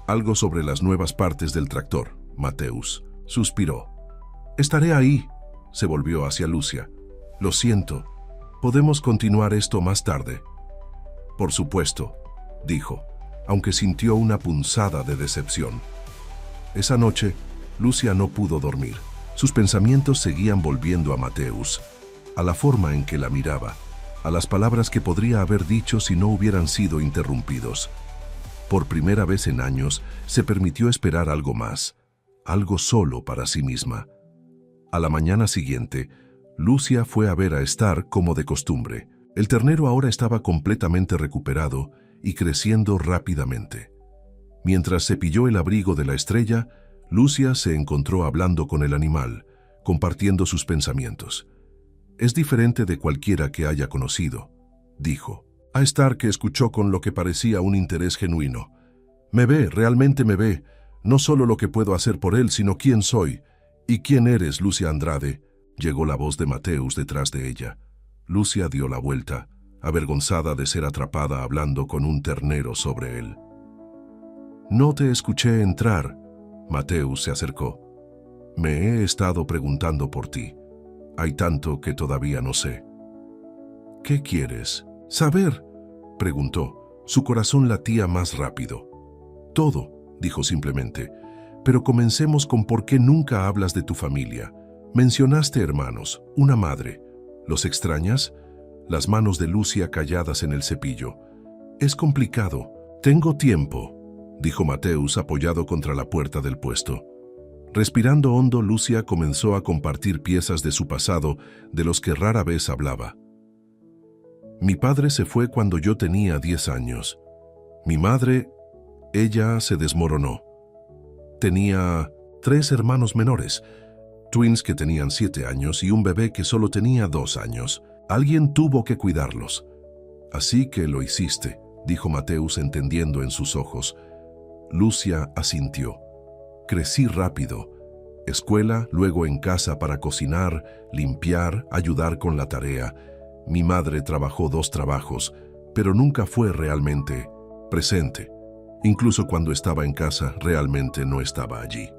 Algo sobre las nuevas partes del tractor». Mateus suspiró. «Estaré ahí», se volvió hacia Lucia. «Lo siento. ¿Podemos continuar esto más tarde?» «Por supuesto», dijo, aunque sintió una punzada de decepción. Esa noche, Lucia no pudo dormir. Sus pensamientos seguían volviendo a Mateus, a la forma en que la miraba, a las palabras que podría haber dicho si no hubieran sido interrumpidos. Por primera vez en años, se permitió esperar algo más, algo solo para sí misma. A la mañana siguiente, Lucia fue a ver a Star como de costumbre. El ternero ahora estaba completamente recuperado y creciendo rápidamente. Mientras cepilló el abrigo de la estrella, Lucia se encontró hablando con el animal, compartiendo sus pensamientos. «Es diferente de cualquiera que haya conocido», dijo. A Star, que escuchó con lo que parecía un interés genuino. «Me ve, realmente me ve, no solo lo que puedo hacer por él, sino quién soy. ¿Y quién eres, Lucia Andrade?», llegó la voz de Mateus detrás de ella. Lucia dio la vuelta, avergonzada de ser atrapada hablando con un ternero sobre él. «No te escuché entrar», Mateus se acercó. «Me he estado preguntando por ti. Hay tanto que todavía no sé». «¿Qué quieres saber?», preguntó. Su corazón latía más rápido. «Todo», dijo simplemente. «Pero comencemos con por qué nunca hablas de tu familia. Mencionaste hermanos, una madre. ¿Los extrañas?». Las manos de Lucia calladas en el cepillo. «Es complicado. Tengo tiempo», dijo Mateus apoyado contra la puerta del puesto. Respirando hondo, Lucia comenzó a compartir piezas de su pasado de los que rara vez hablaba. «Mi padre se fue cuando yo tenía 10 años. Mi madre, ella se desmoronó. Tenía 3 hermanos menores, twins que tenían 7 años y un bebé que solo tenía 2 años. Alguien tuvo que cuidarlos». «Así que lo hiciste», dijo Mateus entendiendo en sus ojos. Lucia asintió. «Crecí rápido. Escuela, luego en casa para cocinar, limpiar, ayudar con la tarea. Mi madre trabajó 2 trabajos, pero nunca fue realmente presente. Incluso cuando estaba en casa, realmente no estaba allí.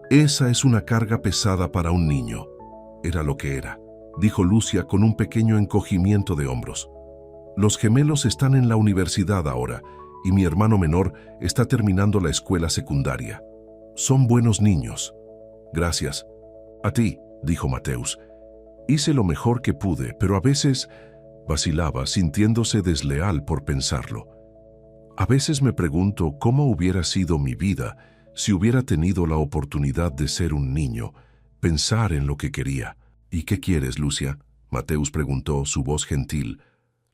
Esa es una carga pesada para un niño». «Era lo que era», dijo Lucia con un pequeño encogimiento de hombros. «Los gemelos están en la universidad ahora, y mi hermano menor está terminando la escuela secundaria. Son buenos niños». «Gracias». «A ti», dijo Mateus. «Hice lo mejor que pude, pero a veces…» vacilaba, sintiéndose desleal por pensarlo. «A veces me pregunto cómo hubiera sido mi vida si hubiera tenido la oportunidad de ser un niño, pensar en lo que quería». «¿Y qué quieres, Lucia?», Mateus preguntó, su voz gentil.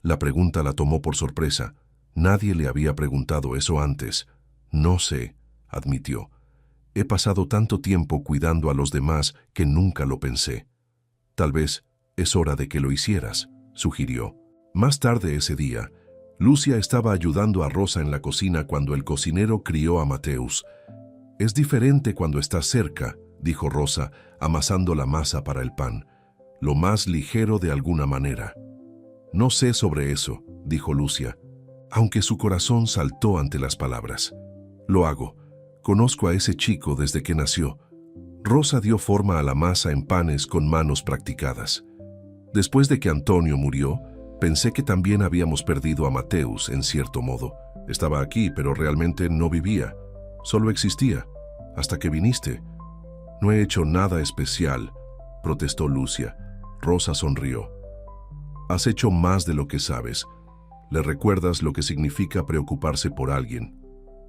La pregunta la tomó por sorpresa. Nadie le había preguntado eso antes. «No sé», admitió. He pasado tanto tiempo cuidando a los demás que nunca lo pensé. Tal vez es hora de que lo hicieras, sugirió. Más tarde ese día, Lucia estaba ayudando a Rosa en la cocina cuando el cocinero crió a Mateus. «Es diferente cuando estás cerca», dijo Rosa, amasando la masa para el pan. «Lo más ligero de alguna manera». «No sé sobre eso», dijo Lucia, aunque su corazón saltó ante las palabras. «Lo hago. Conozco a ese chico desde que nació». Rosa dio forma a la masa en panes con manos practicadas. Después de que Antonio murió, pensé que también habíamos perdido a Mateus en cierto modo. Estaba aquí, pero realmente no vivía. Solo existía, hasta que viniste. «No he hecho nada especial», protestó Lucia. Rosa sonrió. «Has hecho más de lo que sabes. Le recuerdas lo que significa preocuparse por alguien».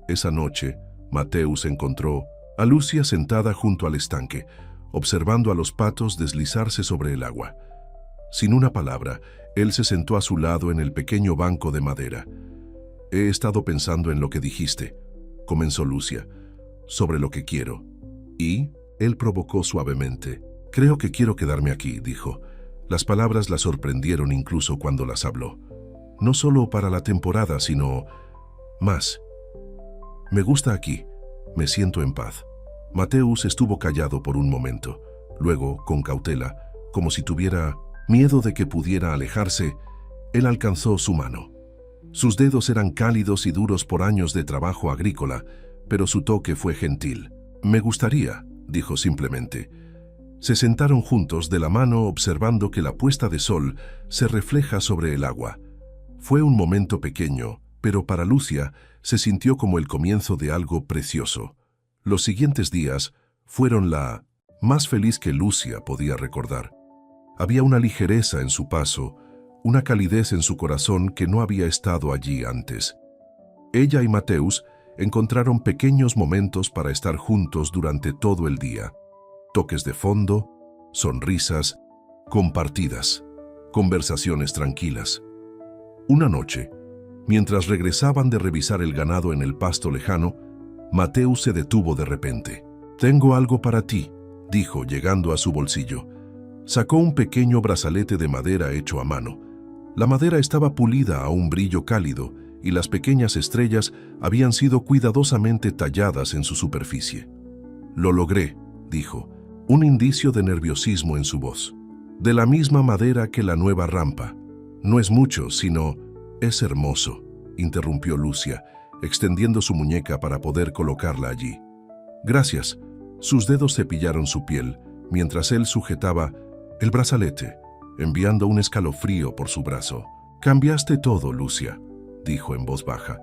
Esa noche, Mateus encontró a Lucia sentada junto al estanque, observando a los patos deslizarse sobre el agua. Sin una palabra, él se sentó a su lado en el pequeño banco de madera. «He estado pensando en lo que dijiste», comenzó Lucia, «sobre lo que quiero». «¿Y?», él provocó suavemente. «Creo que quiero quedarme aquí», dijo. Las palabras la sorprendieron incluso cuando las habló. «No solo para la temporada, sino más. Me gusta aquí. Me siento en paz». Mateus estuvo callado por un momento. Luego, con cautela, como si tuviera miedo de que pudiera alejarse, él alcanzó su mano. Sus dedos eran cálidos y duros por años de trabajo agrícola, pero su toque fue gentil. «Me gustaría», dijo simplemente. Se sentaron juntos de la mano observando que la puesta de sol se refleja sobre el agua. Fue un momento pequeño, pero para Lucia se sintió como el comienzo de algo precioso. Los siguientes días fueron la más feliz que Lucia podía recordar. Había una ligereza en su paso, una calidez en su corazón que no había estado allí antes. Ella y Mateus encontraron pequeños momentos para estar juntos durante todo el día. Toques de fondo, sonrisas, compartidas, conversaciones tranquilas. Una noche, mientras regresaban de revisar el ganado en el pasto lejano, Mateus se detuvo de repente. «Tengo algo para ti», dijo, llegando a su bolsillo. Sacó un pequeño brazalete de madera hecho a mano. La madera estaba pulida a un brillo cálido y las pequeñas estrellas habían sido cuidadosamente talladas en su superficie. «Lo logré», dijo, un indicio de nerviosismo en su voz. «De la misma madera que la nueva rampa. No es mucho, sino es hermoso», interrumpió Lucia, extendiendo su muñeca para poder colocarla allí. «Gracias». Sus dedos cepillaron su piel, mientras él sujetaba el brazalete, enviando un escalofrío por su brazo. «Cambiaste todo, Lucia», dijo en voz baja.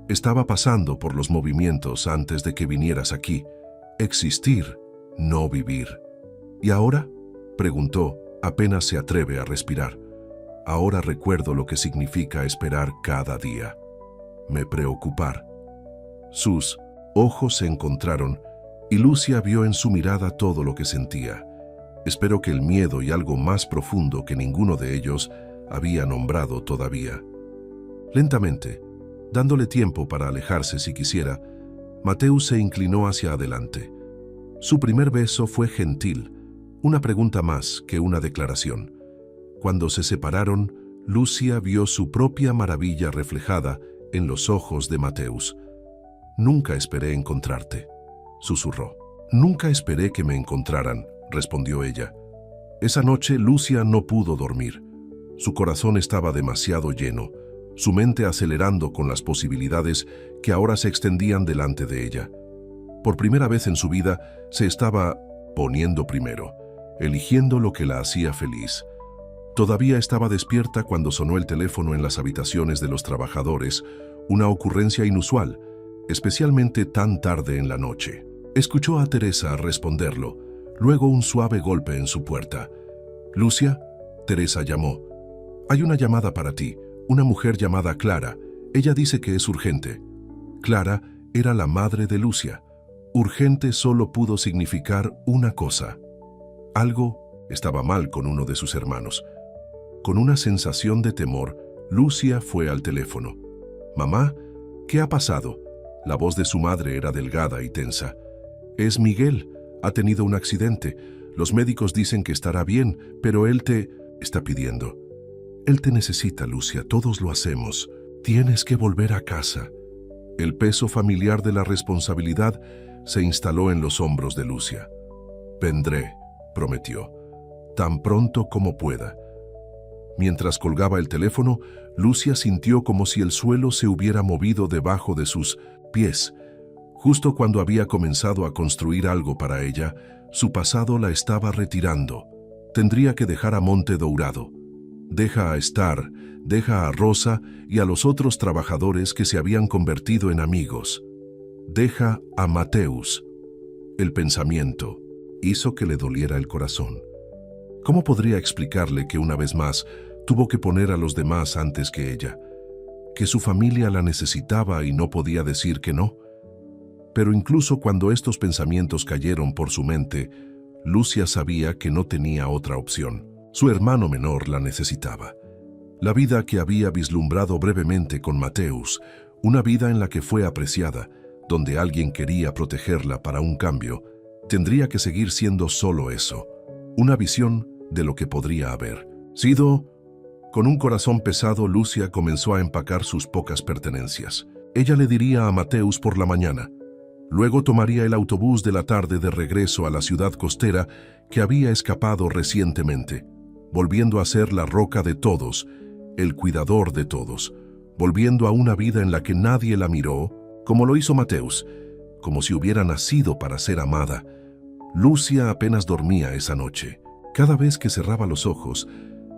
«Estaba pasando por los movimientos antes de que vinieras aquí. Existir, no vivir». «¿Y ahora?», preguntó, apenas se atreve a respirar. «Ahora recuerdo lo que significa esperar cada día. Me preocupar». Sus ojos se encontraron y Lucia vio en su mirada todo lo que sentía. Espero que el miedo y algo más profundo que ninguno de ellos había nombrado todavía. Lentamente, dándole tiempo para alejarse si quisiera, Mateus se inclinó hacia adelante. Su primer beso fue gentil, una pregunta más que una declaración. Cuando se separaron, Lucia vio su propia maravilla reflejada en los ojos de Mateus. «Nunca esperé encontrarte», susurró. «Nunca esperé que me encontraran», respondió ella. Esa noche Lucia no pudo dormir. Su corazón estaba demasiado lleno, su mente acelerando con las posibilidades que ahora se extendían delante de ella. Por primera vez en su vida se estaba poniendo primero, eligiendo lo que la hacía feliz. Todavía estaba despierta cuando sonó el teléfono en las habitaciones de los trabajadores, una ocurrencia inusual, especialmente tan tarde en la noche. Escuchó a Teresa responderlo, luego un suave golpe en su puerta. «Lucia», Teresa llamó. «Hay una llamada para ti, una mujer llamada Clara. Ella dice que es urgente». Clara era la madre de Lucia. Urgente solo pudo significar una cosa. Algo estaba mal con uno de sus hermanos. Con una sensación de temor, Lucia fue al teléfono. «Mamá, ¿qué ha pasado?». La voz de su madre era delgada y tensa. Es Miguel. Ha tenido un accidente. Los médicos dicen que estará bien, pero él te está pidiendo. Él te necesita, Lucia. Todos lo hacemos. Tienes que volver a casa. El peso familiar de la responsabilidad se instaló en los hombros de Lucia. Vendré, prometió, tan pronto como pueda. Mientras colgaba el teléfono, Lucia sintió como si el suelo se hubiera movido debajo de sus pies. Justo cuando había comenzado a construir algo para ella, su pasado la estaba retirando. Tendría que dejar a Monte Dourado. Deja a Star, deja a Rosa y a los otros trabajadores que se habían convertido en amigos. Deja a Mateus. El pensamiento hizo que le doliera el corazón. ¿Cómo podría explicarle que una vez más tuvo que poner a los demás antes que ella? Que su familia la necesitaba y no podía decir que no. Pero incluso cuando estos pensamientos cayeron por su mente, Lucia sabía que no tenía otra opción. Su hermano menor la necesitaba. La vida que había vislumbrado brevemente con Mateus, una vida en la que fue apreciada, donde alguien quería protegerla para un cambio, tendría que seguir siendo solo eso, una visión de lo que podría haber sido. Con un corazón pesado, Lucia comenzó a empacar sus pocas pertenencias. Ella le diría a Mateus por la mañana. Luego tomaría el autobús de la tarde de regreso a la ciudad costera que había escapado recientemente, volviendo a ser la roca de todos, el cuidador de todos, volviendo a una vida en la que nadie la miró, como lo hizo Mateus, como si hubiera nacido para ser amada. Lucia apenas dormía esa noche. Cada vez que cerraba los ojos,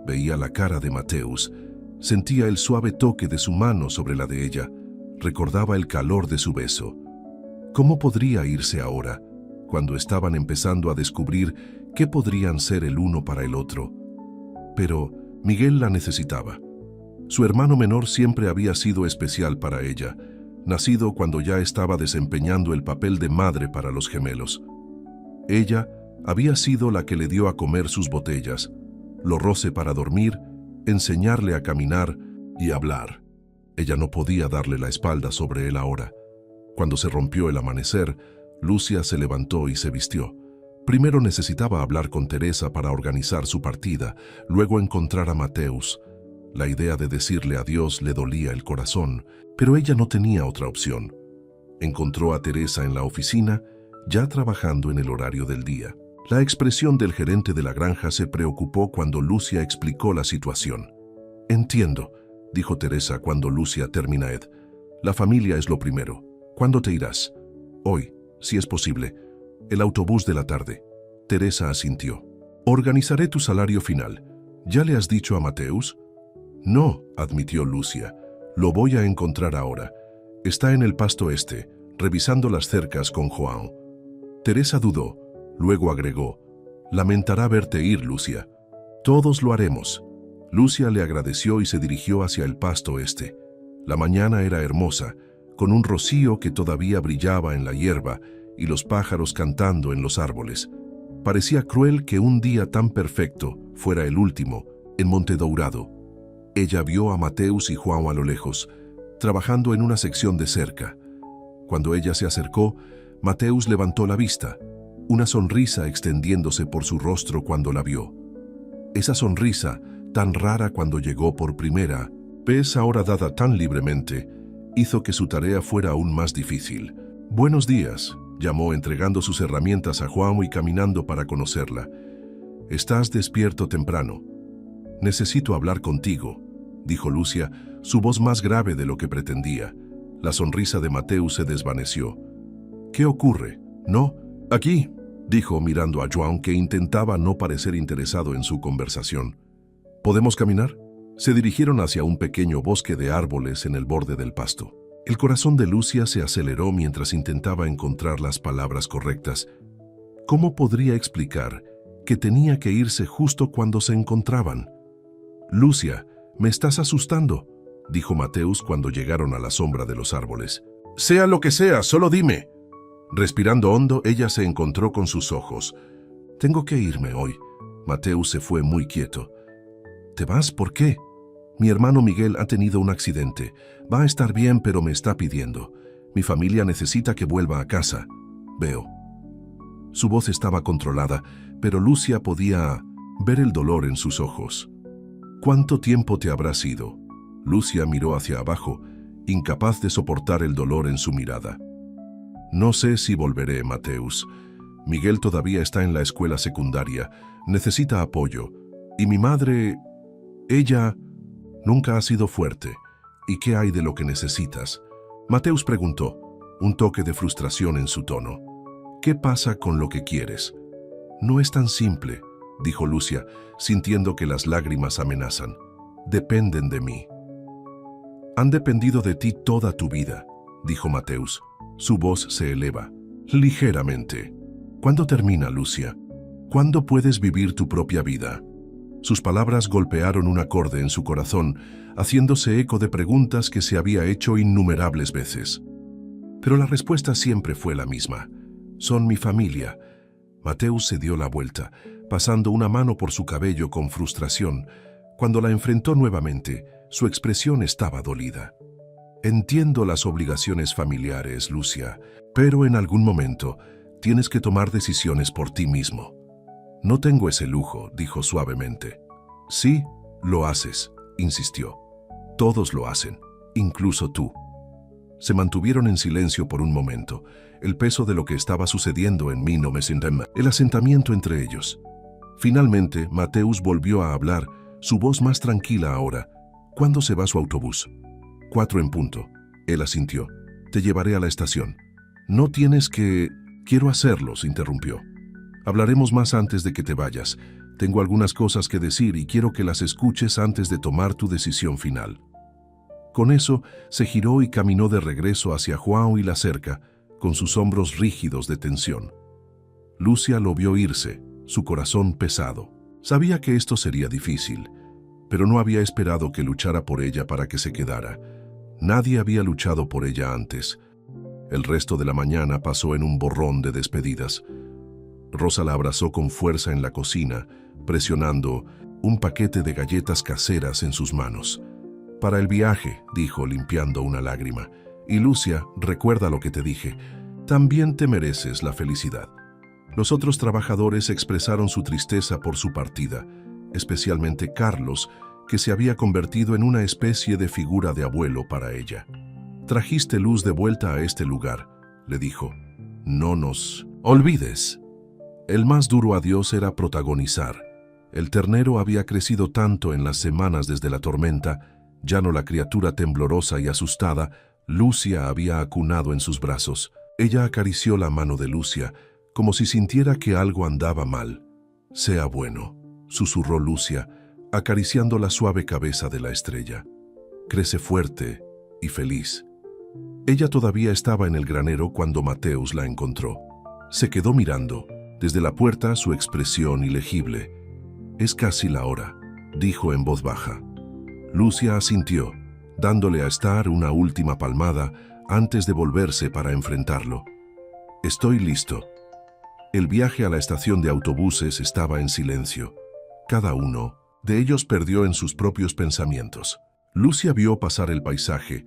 veía la cara de Mateus, sentía el suave toque de su mano sobre la de ella, recordaba el calor de su beso. ¿Cómo podría irse ahora, cuando estaban empezando a descubrir qué podrían ser el uno para el otro? Pero Miguel la necesitaba. Su hermano menor siempre había sido especial para ella, nacido cuando ya estaba desempeñando el papel de madre para los gemelos. Ella había sido la que le dio a comer sus botellas, lo roce para dormir, enseñarle a caminar y hablar. Ella no podía darle la espalda sobre él ahora. Cuando se rompió el amanecer, Lucia se levantó y se vistió. Primero necesitaba hablar con Teresa para organizar su partida, luego encontrar a Mateus. La idea de decirle adiós le dolía el corazón, pero ella no tenía otra opción. Encontró a Teresa en la oficina, ya trabajando en el horario del día. La expresión del gerente de la granja se preocupó cuando Lucia explicó la situación. «Entiendo», dijo Teresa cuando Lucia terminó. «La familia es lo primero. ¿Cuándo te irás?» «Hoy, si es posible. El autobús de la tarde». Teresa asintió. «Organizaré tu salario final. ¿Ya le has dicho a Mateus?» «No», admitió Lucia. «Lo voy a encontrar ahora. Está en el pasto este, revisando las cercas con João». Teresa dudó. Luego agregó, «Lamentará verte ir, Lucia». «Todos lo haremos». Lucia le agradeció y se dirigió hacia el pasto este. La mañana era hermosa, con un rocío que todavía brillaba en la hierba y los pájaros cantando en los árboles. Parecía cruel que un día tan perfecto fuera el último en Monte Dourado. Ella vio a Mateus y João a lo lejos, trabajando en una sección de cerca. Cuando ella se acercó, Mateus levantó la vista, una sonrisa extendiéndose por su rostro cuando la vio. Esa sonrisa, tan rara cuando llegó por primera vez, ahora dada tan libremente, hizo que su tarea fuera aún más difícil. «Buenos días», llamó entregando sus herramientas a João y caminando para conocerla. «Estás despierto temprano». «Necesito hablar contigo», dijo Lucia, su voz más grave de lo que pretendía. La sonrisa de Mateus se desvaneció. «¿Qué ocurre?» «No, aquí», dijo mirando a João, que intentaba no parecer interesado en su conversación. «¿Podemos caminar?» Se dirigieron hacia un pequeño bosque de árboles en el borde del pasto. El corazón de Lucia se aceleró mientras intentaba encontrar las palabras correctas. ¿Cómo podría explicar que tenía que irse justo cuando se encontraban? «Lucia, me estás asustando», dijo Mateus cuando llegaron a la sombra de los árboles. «Sea lo que sea, solo dime». Respirando hondo, ella se encontró con sus ojos. «Tengo que irme hoy». Mateus se fue muy quieto. «¿Te vas? ¿Por qué?» «Mi hermano Miguel ha tenido un accidente. Va a estar bien, pero me está pidiendo. Mi familia necesita que vuelva a casa». «Veo». Su voz estaba controlada, pero Lucia podía ver el dolor en sus ojos. ¿Cuánto tiempo te habrás ido? Lucia miró hacia abajo, incapaz de soportar el dolor en su mirada. No sé si volveré, Mateus. Miguel todavía está en la escuela secundaria, necesita apoyo. Y mi madre, ella nunca ha sido fuerte. ¿Y qué hay de lo que necesitas? Mateus preguntó, un toque de frustración en su tono. ¿Qué pasa con lo que quieres? No es tan simple, dijo Lucia, sintiendo que las lágrimas amenazan. Dependen de mí. Han dependido de ti toda tu vida, dijo Mateus. Su voz se eleva, ligeramente. ¿Cuándo termina, Lucia? ¿Cuándo puedes vivir tu propia vida? Sus palabras golpearon un acorde en su corazón, haciéndose eco de preguntas que se había hecho innumerables veces. Pero la respuesta siempre fue la misma. Son mi familia. Mateus se dio la vuelta, pasando una mano por su cabello con frustración. Cuando la enfrentó nuevamente, su expresión estaba dolida. Entiendo las obligaciones familiares, Lucia, pero en algún momento tienes que tomar decisiones por ti mismo. No tengo ese lujo, dijo suavemente. Sí, lo haces, insistió. Todos lo hacen, incluso tú. Se mantuvieron en silencio por un momento. El peso de lo que estaba sucediendo en mí no me sentaba. El asentamiento entre ellos. Finalmente, Mateus volvió a hablar, su voz más tranquila ahora. ¿Cuándo se va su autobús? 4 en punto. Él asintió. Te llevaré a la estación. No tienes que... Quiero hacerlo, se interrumpió. Hablaremos más antes de que te vayas. Tengo algunas cosas que decir y quiero que las escuches antes de tomar tu decisión final. Con eso, se giró y caminó de regreso hacia João y la cerca, con sus hombros rígidos de tensión. Lucia lo vio irse, su corazón pesado. Sabía que esto sería difícil, pero no había esperado que luchara por ella para que se quedara. Nadie había luchado por ella antes. El resto de la mañana pasó en un borrón de despedidas. Rosa la abrazó con fuerza en la cocina, presionando un paquete de galletas caseras en sus manos. Para el viaje, dijo limpiando una lágrima. Y Lucia, recuerda lo que te dije, también te mereces la felicidad. Los otros trabajadores expresaron su tristeza por su partida, especialmente Carlos, que se había convertido en una especie de figura de abuelo para ella. Trajiste luz de vuelta a este lugar, le dijo. No nos olvides. El más duro adiós era protagonizar. El ternero había crecido tanto en las semanas desde la tormenta, ya no la criatura temblorosa y asustada, Lucia había acunado en sus brazos. Ella acarició la mano de Lucia, como si sintiera que algo andaba mal. Sea bueno, susurró Lucia, acariciando la suave cabeza de la estrella. Crece fuerte y feliz. Ella todavía estaba en el granero cuando Mateus la encontró. Se quedó mirando, desde la puerta su expresión ilegible. Es casi la hora, dijo en voz baja. Lucia asintió, dándole a Star una última palmada antes de volverse para enfrentarlo. Estoy listo. El viaje a la estación de autobuses estaba en silencio. Cada uno de ellos perdió en sus propios pensamientos. Lucia vio pasar el paisaje,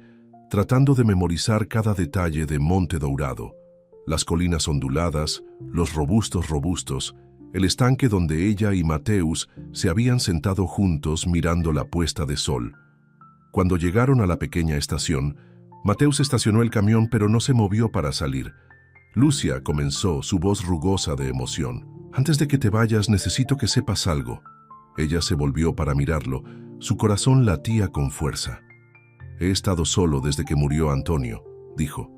tratando de memorizar cada detalle de Monte Dourado, las colinas onduladas, los robustos, el estanque donde ella y Mateus se habían sentado juntos mirando la puesta de sol. Cuando llegaron a la pequeña estación, Mateus estacionó el camión pero no se movió para salir. Lucia comenzó, su voz rugosa de emoción. Antes de que te vayas, necesito que sepas algo. Ella se volvió para mirarlo, su corazón latía con fuerza. He estado solo desde que murió Antonio, dijo.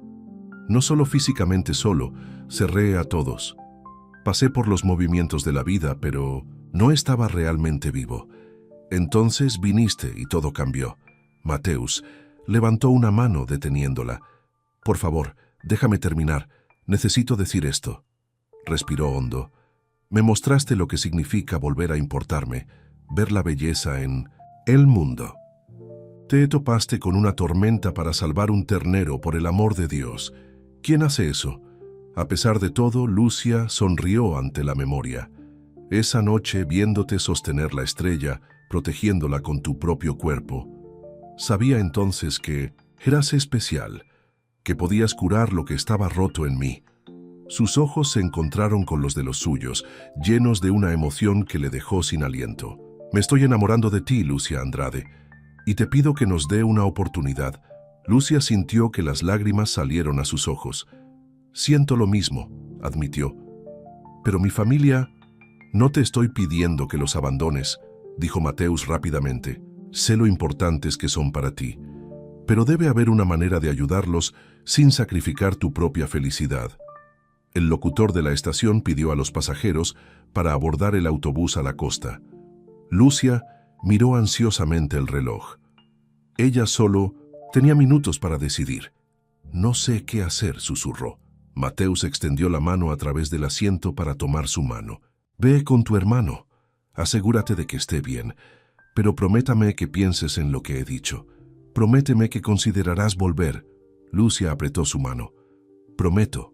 No solo físicamente solo, cerré a todos. Pasé por los movimientos de la vida, pero no estaba realmente vivo. Entonces viniste y todo cambió. Mateus levantó una mano deteniéndola. Por favor, déjame terminar. Necesito decir esto. Respiró hondo. Me mostraste lo que significa volver a importarme, ver la belleza en el mundo. Te topaste con una tormenta para salvar un ternero por el amor de Dios. ¿Quién hace eso? A pesar de todo, Lucia sonrió ante la memoria. Esa noche, viéndote sostener la estrella, protegiéndola con tu propio cuerpo, sabía entonces que eras especial, que podías curar lo que estaba roto en mí. Sus ojos se encontraron con los de los suyos, llenos de una emoción que le dejó sin aliento. «Me estoy enamorando de ti, Lucia Andrade, y te pido que nos dé una oportunidad». Lucia sintió que las lágrimas salieron a sus ojos. «Siento lo mismo», admitió. «Pero mi familia...» «No te estoy pidiendo que los abandones», dijo Mateus rápidamente. «Sé lo importantes que son para ti, pero debe haber una manera de ayudarlos sin sacrificar tu propia felicidad». El locutor de la estación pidió a los pasajeros para abordar el autobús a la costa. Lucia miró ansiosamente el reloj. Ella solo tenía minutos para decidir. «No sé qué hacer», susurró. Mateus extendió la mano a través del asiento para tomar su mano. «Ve con tu hermano. Asegúrate de que esté bien. Pero prométame que pienses en lo que he dicho. Prométeme que considerarás volver». Lucia apretó su mano. «Prometo».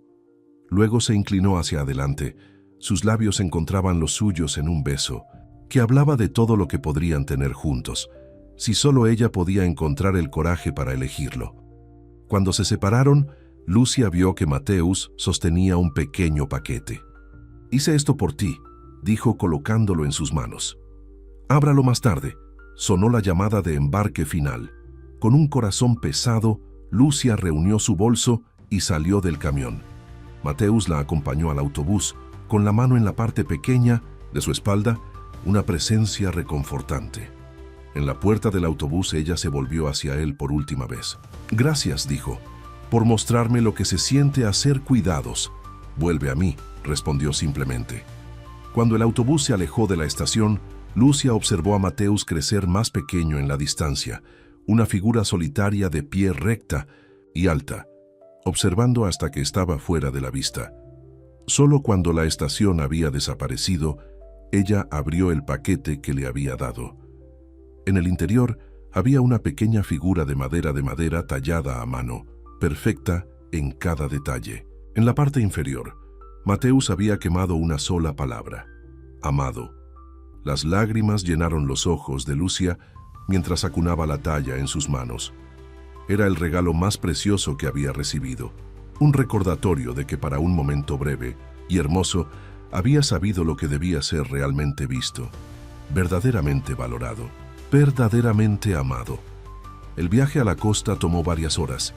Luego se inclinó hacia adelante. Sus labios encontraban los suyos en un beso, que hablaba de todo lo que podrían tener juntos, si solo ella podía encontrar el coraje para elegirlo. Cuando se separaron, Lucia vio que Mateus sostenía un pequeño paquete. «Hice esto por ti», dijo colocándolo en sus manos. «Ábralo más tarde». Sonó la llamada de embarque final. Con un corazón pesado, Lucia reunió su bolso y salió del camión. Mateus la acompañó al autobús, con la mano en la parte pequeña de su espalda, una presencia reconfortante. En la puerta del autobús ella se volvió hacia él por última vez. «Gracias», dijo, «por mostrarme lo que se siente hacer cuidados». «Vuelve a mí», respondió simplemente. Cuando el autobús se alejó de la estación, Lucia observó a Mateus crecer más pequeño en la distancia, una figura solitaria de pie recta y alta, observando hasta que estaba fuera de la vista. Solo cuando la estación había desaparecido, ella abrió el paquete que le había dado. En el interior había una pequeña figura de madera tallada a mano, perfecta en cada detalle. En la parte inferior, Mateus había quemado una sola palabra: amado. Las lágrimas llenaron los ojos de Lucia mientras acunaba la talla en sus manos. Era el regalo más precioso que había recibido, un recordatorio de que para un momento breve y hermoso había sabido lo que debía ser realmente visto, verdaderamente valorado, verdaderamente amado. El viaje a la costa tomó varias horas.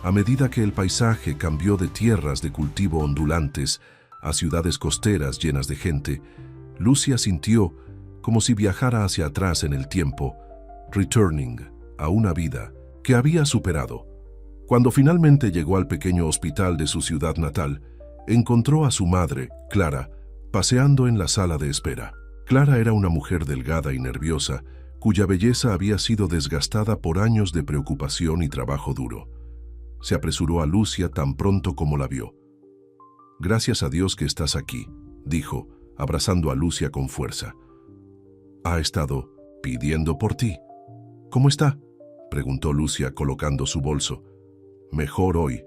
A medida que el paisaje cambió de tierras de cultivo ondulantes a ciudades costeras llenas de gente, Lucia sintió como si viajara hacia atrás en el tiempo, returning a una vida que había superado. Cuando finalmente llegó al pequeño hospital de su ciudad natal, encontró a su madre, Clara, paseando en la sala de espera. Clara era una mujer delgada y nerviosa, cuya belleza había sido desgastada por años de preocupación y trabajo duro. Se apresuró a Lucia tan pronto como la vio. «Gracias a Dios que estás aquí», dijo, abrazando a Lucia con fuerza. «Ha estado pidiendo por ti». «¿Cómo está?», preguntó Lucia colocando su bolso. «Mejor hoy.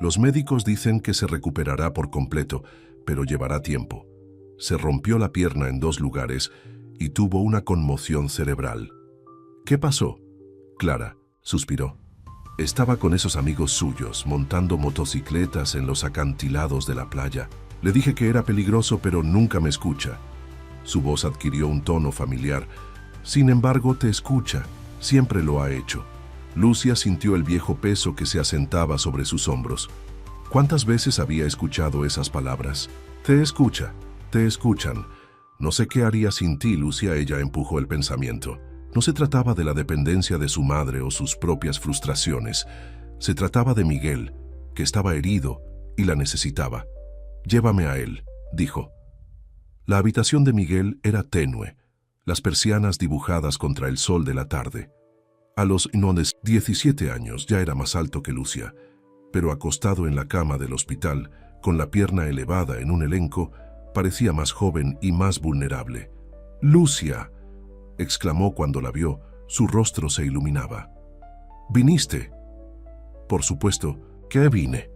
Los médicos dicen que se recuperará por completo, pero llevará tiempo. Se rompió la pierna en 2 lugares y tuvo una conmoción cerebral». «¿Qué pasó?». Clara suspiró. «Estaba con esos amigos suyos, montando motocicletas en los acantilados de la playa. Le dije que era peligroso, pero nunca me escucha». Su voz adquirió un tono familiar. «Sin embargo, te escucha. Siempre lo ha hecho». Lucia sintió el viejo peso que se asentaba sobre sus hombros. ¿Cuántas veces había escuchado esas palabras? «Te escucha, te escuchan». «No sé qué haría sin ti, Lucia», ella empujó el pensamiento. No se trataba de la dependencia de su madre o sus propias frustraciones. Se trataba de Miguel, que estaba herido y la necesitaba. «Llévame a él», dijo. La habitación de Miguel era tenue, las persianas dibujadas contra el sol de la tarde. A los 17 años ya era más alto que Lucia, pero acostado en la cama del hospital, con la pierna elevada en un elenco, parecía más joven y más vulnerable. «¡Lucia!», exclamó cuando la vio. Su rostro se iluminaba. «¿Viniste?». «Por supuesto que vine»,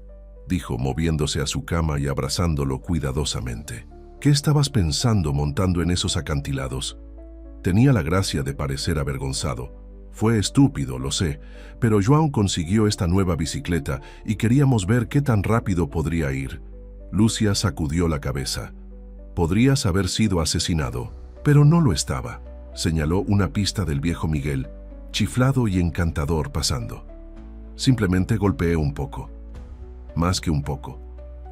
dijo, moviéndose a su cama y abrazándolo cuidadosamente. «¿Qué estabas pensando montando en esos acantilados?». Tenía la gracia de parecer avergonzado. «Fue estúpido, lo sé, pero João consiguió esta nueva bicicleta y queríamos ver qué tan rápido podría ir». Lucia sacudió la cabeza. Podrías haber sido asesinado, pero no lo estaba, señaló una pista del viejo Miguel, chiflado y encantador pasando. Simplemente golpeé un poco. Más que un poco,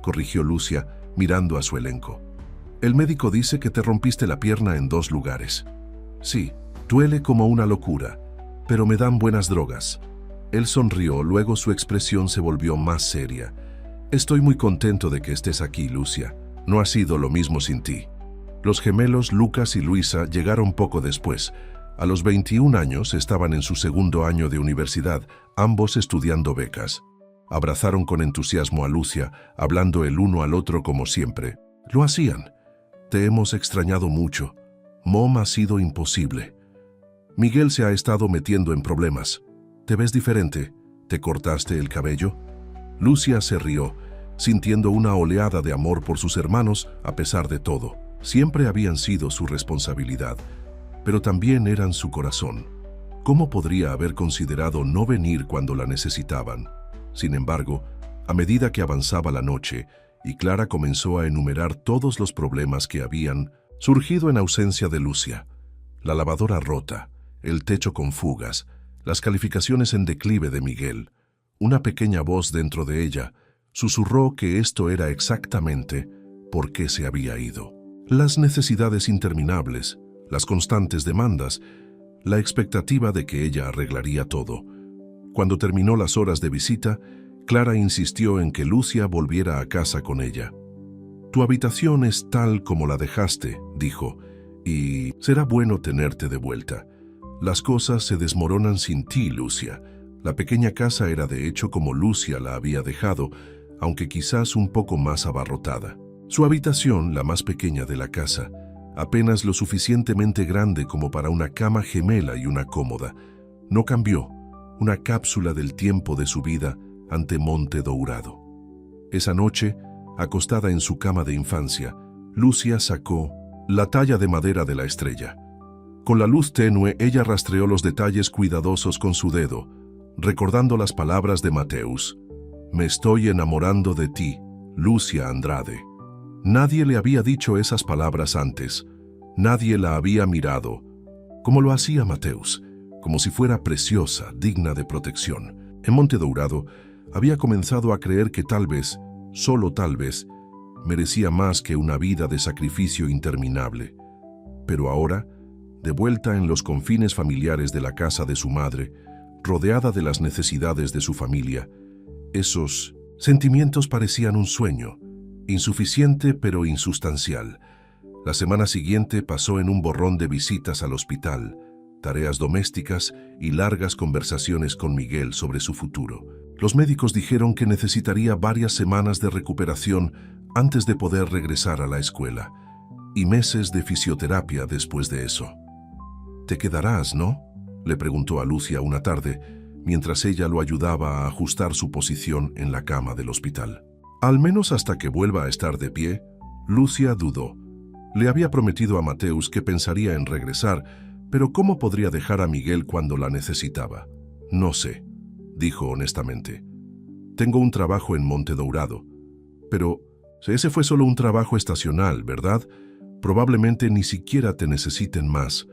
corrigió Lucia, mirando a su elenco. El médico dice que te rompiste la pierna en 2 lugares. Sí, duele como una locura, pero me dan buenas drogas. Él sonrió, luego su expresión se volvió más seria. Estoy muy contento de que estés aquí, Lucia. No ha sido lo mismo sin ti. Los gemelos Lucas y Luisa llegaron poco después. A los 21 años estaban en su 2º año de universidad, ambos estudiando becas. Abrazaron con entusiasmo a Lucia, hablando el uno al otro como siempre. Lo hacían. Te hemos extrañado mucho. Mom ha sido imposible. Miguel se ha estado metiendo en problemas. ¿Te ves diferente? ¿Te cortaste el cabello? Lucia se rió, sintiendo una oleada de amor por sus hermanos a pesar de todo. Siempre habían sido su responsabilidad, pero también eran su corazón. ¿Cómo podría haber considerado no venir cuando la necesitaban? Sin embargo, a medida que avanzaba la noche y Clara comenzó a enumerar todos los problemas que habían surgido en ausencia de Lucia, la lavadora rota, el techo con fugas, las calificaciones en declive de Miguel, una pequeña voz dentro de ella susurró que esto era exactamente por qué se había ido. Las necesidades interminables, las constantes demandas, la expectativa de que ella arreglaría todo. Cuando terminó las horas de visita, Clara insistió en que Lucia volviera a casa con ella. Tu habitación es tal como la dejaste, dijo, y será bueno tenerte de vuelta. Las cosas se desmoronan sin ti, Lucia. La pequeña casa era de hecho como Lucia la había dejado, aunque quizás un poco más abarrotada. Su habitación, la más pequeña de la casa, apenas lo suficientemente grande como para una cama gemela y una cómoda, no cambió, una cápsula del tiempo de su vida ante Monte Dourado. Esa noche, acostada en su cama de infancia, Lucia sacó la talla de madera de la estrella. Con la luz tenue, ella rastreó los detalles cuidadosos con su dedo, recordando las palabras de Mateus. Me estoy enamorando de ti, Lucia Andrade. Nadie le había dicho esas palabras antes. Nadie la había mirado, como lo hacía Mateus, como si fuera preciosa, digna de protección. En Monte Dourado, había comenzado a creer que tal vez, solo tal vez, merecía más que una vida de sacrificio interminable. Pero ahora, de vuelta en los confines familiares de la casa de su madre, rodeada de las necesidades de su familia, esos sentimientos parecían un sueño, insuficiente pero insustancial. La semana siguiente pasó en un borrón de visitas al hospital, tareas domésticas y largas conversaciones con Miguel sobre su futuro. Los médicos dijeron que necesitaría varias semanas de recuperación antes de poder regresar a la escuela, y meses de fisioterapia después de eso. «¿Te quedarás, no?», le preguntó a Lucia una tarde, mientras ella lo ayudaba a ajustar su posición en la cama del hospital. Al menos hasta que vuelva a estar de pie, Lucia dudó. Le había prometido a Mateus que pensaría en regresar, pero ¿cómo podría dejar a Miguel cuando la necesitaba? No sé, dijo honestamente. Tengo un trabajo en Monte Dourado. Pero ese fue solo un trabajo estacional, ¿verdad? Probablemente ni siquiera te necesiten más.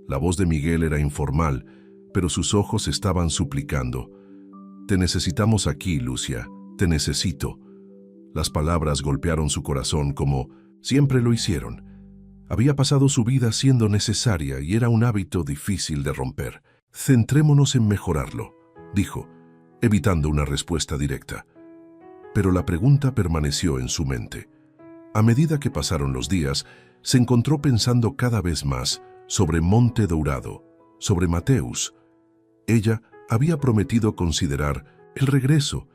La voz de Miguel era informal, pero sus ojos estaban suplicando. Te necesitamos aquí, Lucia. Te necesito. Las palabras golpearon su corazón como siempre lo hicieron. Había pasado su vida siendo necesaria y era un hábito difícil de romper. Centrémonos en mejorarlo, dijo, evitando una respuesta directa. Pero la pregunta permaneció en su mente. A medida que pasaron los días, se encontró pensando cada vez más sobre Monte Dourado, sobre Mateus. Ella había prometido considerar el regreso,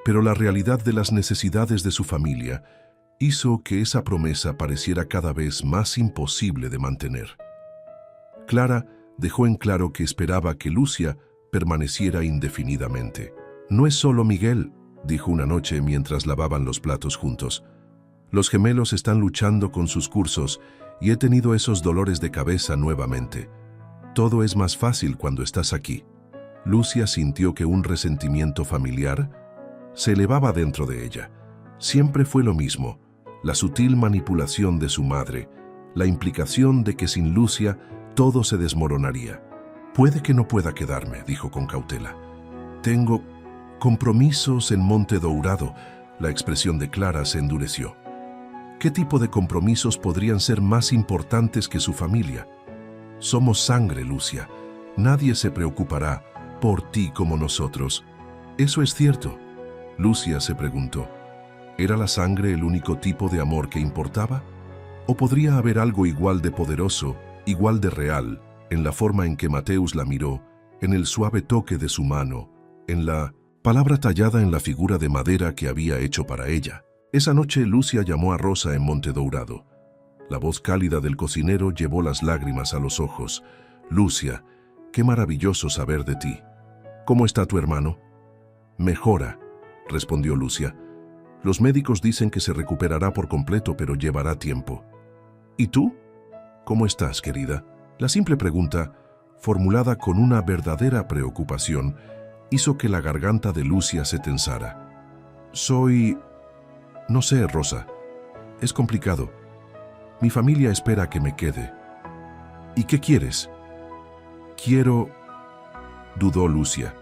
pero la realidad de las necesidades de su familia hizo que esa promesa pareciera cada vez más imposible de mantener. Clara dejó en claro que esperaba que Lucia permaneciera indefinidamente. «No es solo Miguel», dijo una noche mientras lavaban los platos juntos. «Los gemelos están luchando con sus cursos y he tenido esos dolores de cabeza nuevamente. Todo es más fácil cuando estás aquí». Lucia sintió que un resentimiento familiar se elevaba dentro de ella, Siempre fue lo mismo, la sutil manipulación de su madre, la implicación de que sin Lucia todo se desmoronaría. «Puede que no pueda quedarme», dijo con cautela. «Tengo compromisos en Monte Dourado». La expresión de Clara se endureció. ¿Qué tipo de compromisos podrían ser más importantes que su familia? Somos sangre, Lucia. Nadie se preocupará por ti como nosotros. ¿Eso es cierto?». Lucia se preguntó. ¿Era la sangre el único tipo de amor que importaba? ¿O podría haber algo igual de poderoso, igual de real, en la forma en que Mateus la miró, en el suave toque de su mano, en la palabra tallada en la figura de madera que había hecho para ella? Esa noche Lucia llamó a Rosa en Monte Dourado. La voz cálida del cocinero llevó las lágrimas a los ojos. «Lucia, qué maravilloso saber de ti. ¿Cómo está tu hermano?». «Mejora», respondió Lucia. «Los médicos dicen que se recuperará por completo, pero llevará tiempo». «¿Y tú? ¿Cómo estás, querida?». La simple pregunta, formulada con una verdadera preocupación, hizo que la garganta de Lucia se tensara. No sé, Rosa. Es complicado. Mi familia espera que me quede». «¿Y qué quieres?». «Quiero…». Dudó Lucia.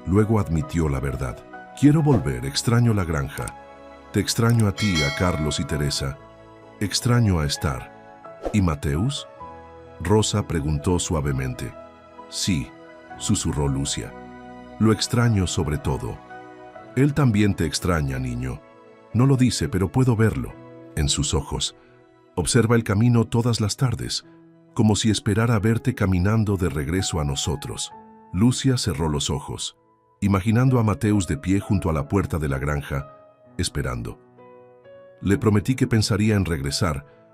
Luego admitió la verdad. «Quiero volver, extraño la granja. Te extraño a ti, a Carlos y Teresa. Extraño a Star». «¿Y Mateus?». Rosa preguntó suavemente. «Sí», susurró Lucia. «Lo extraño sobre todo». «Él también te extraña, niño. No lo dice, pero puedo verlo en sus ojos. Observa el camino todas las tardes, como si esperara verte caminando de regreso a nosotros». Lucia cerró los ojos, imaginando a Mateus de pie junto a la puerta de la granja, esperando. «Le prometí que pensaría en regresar»,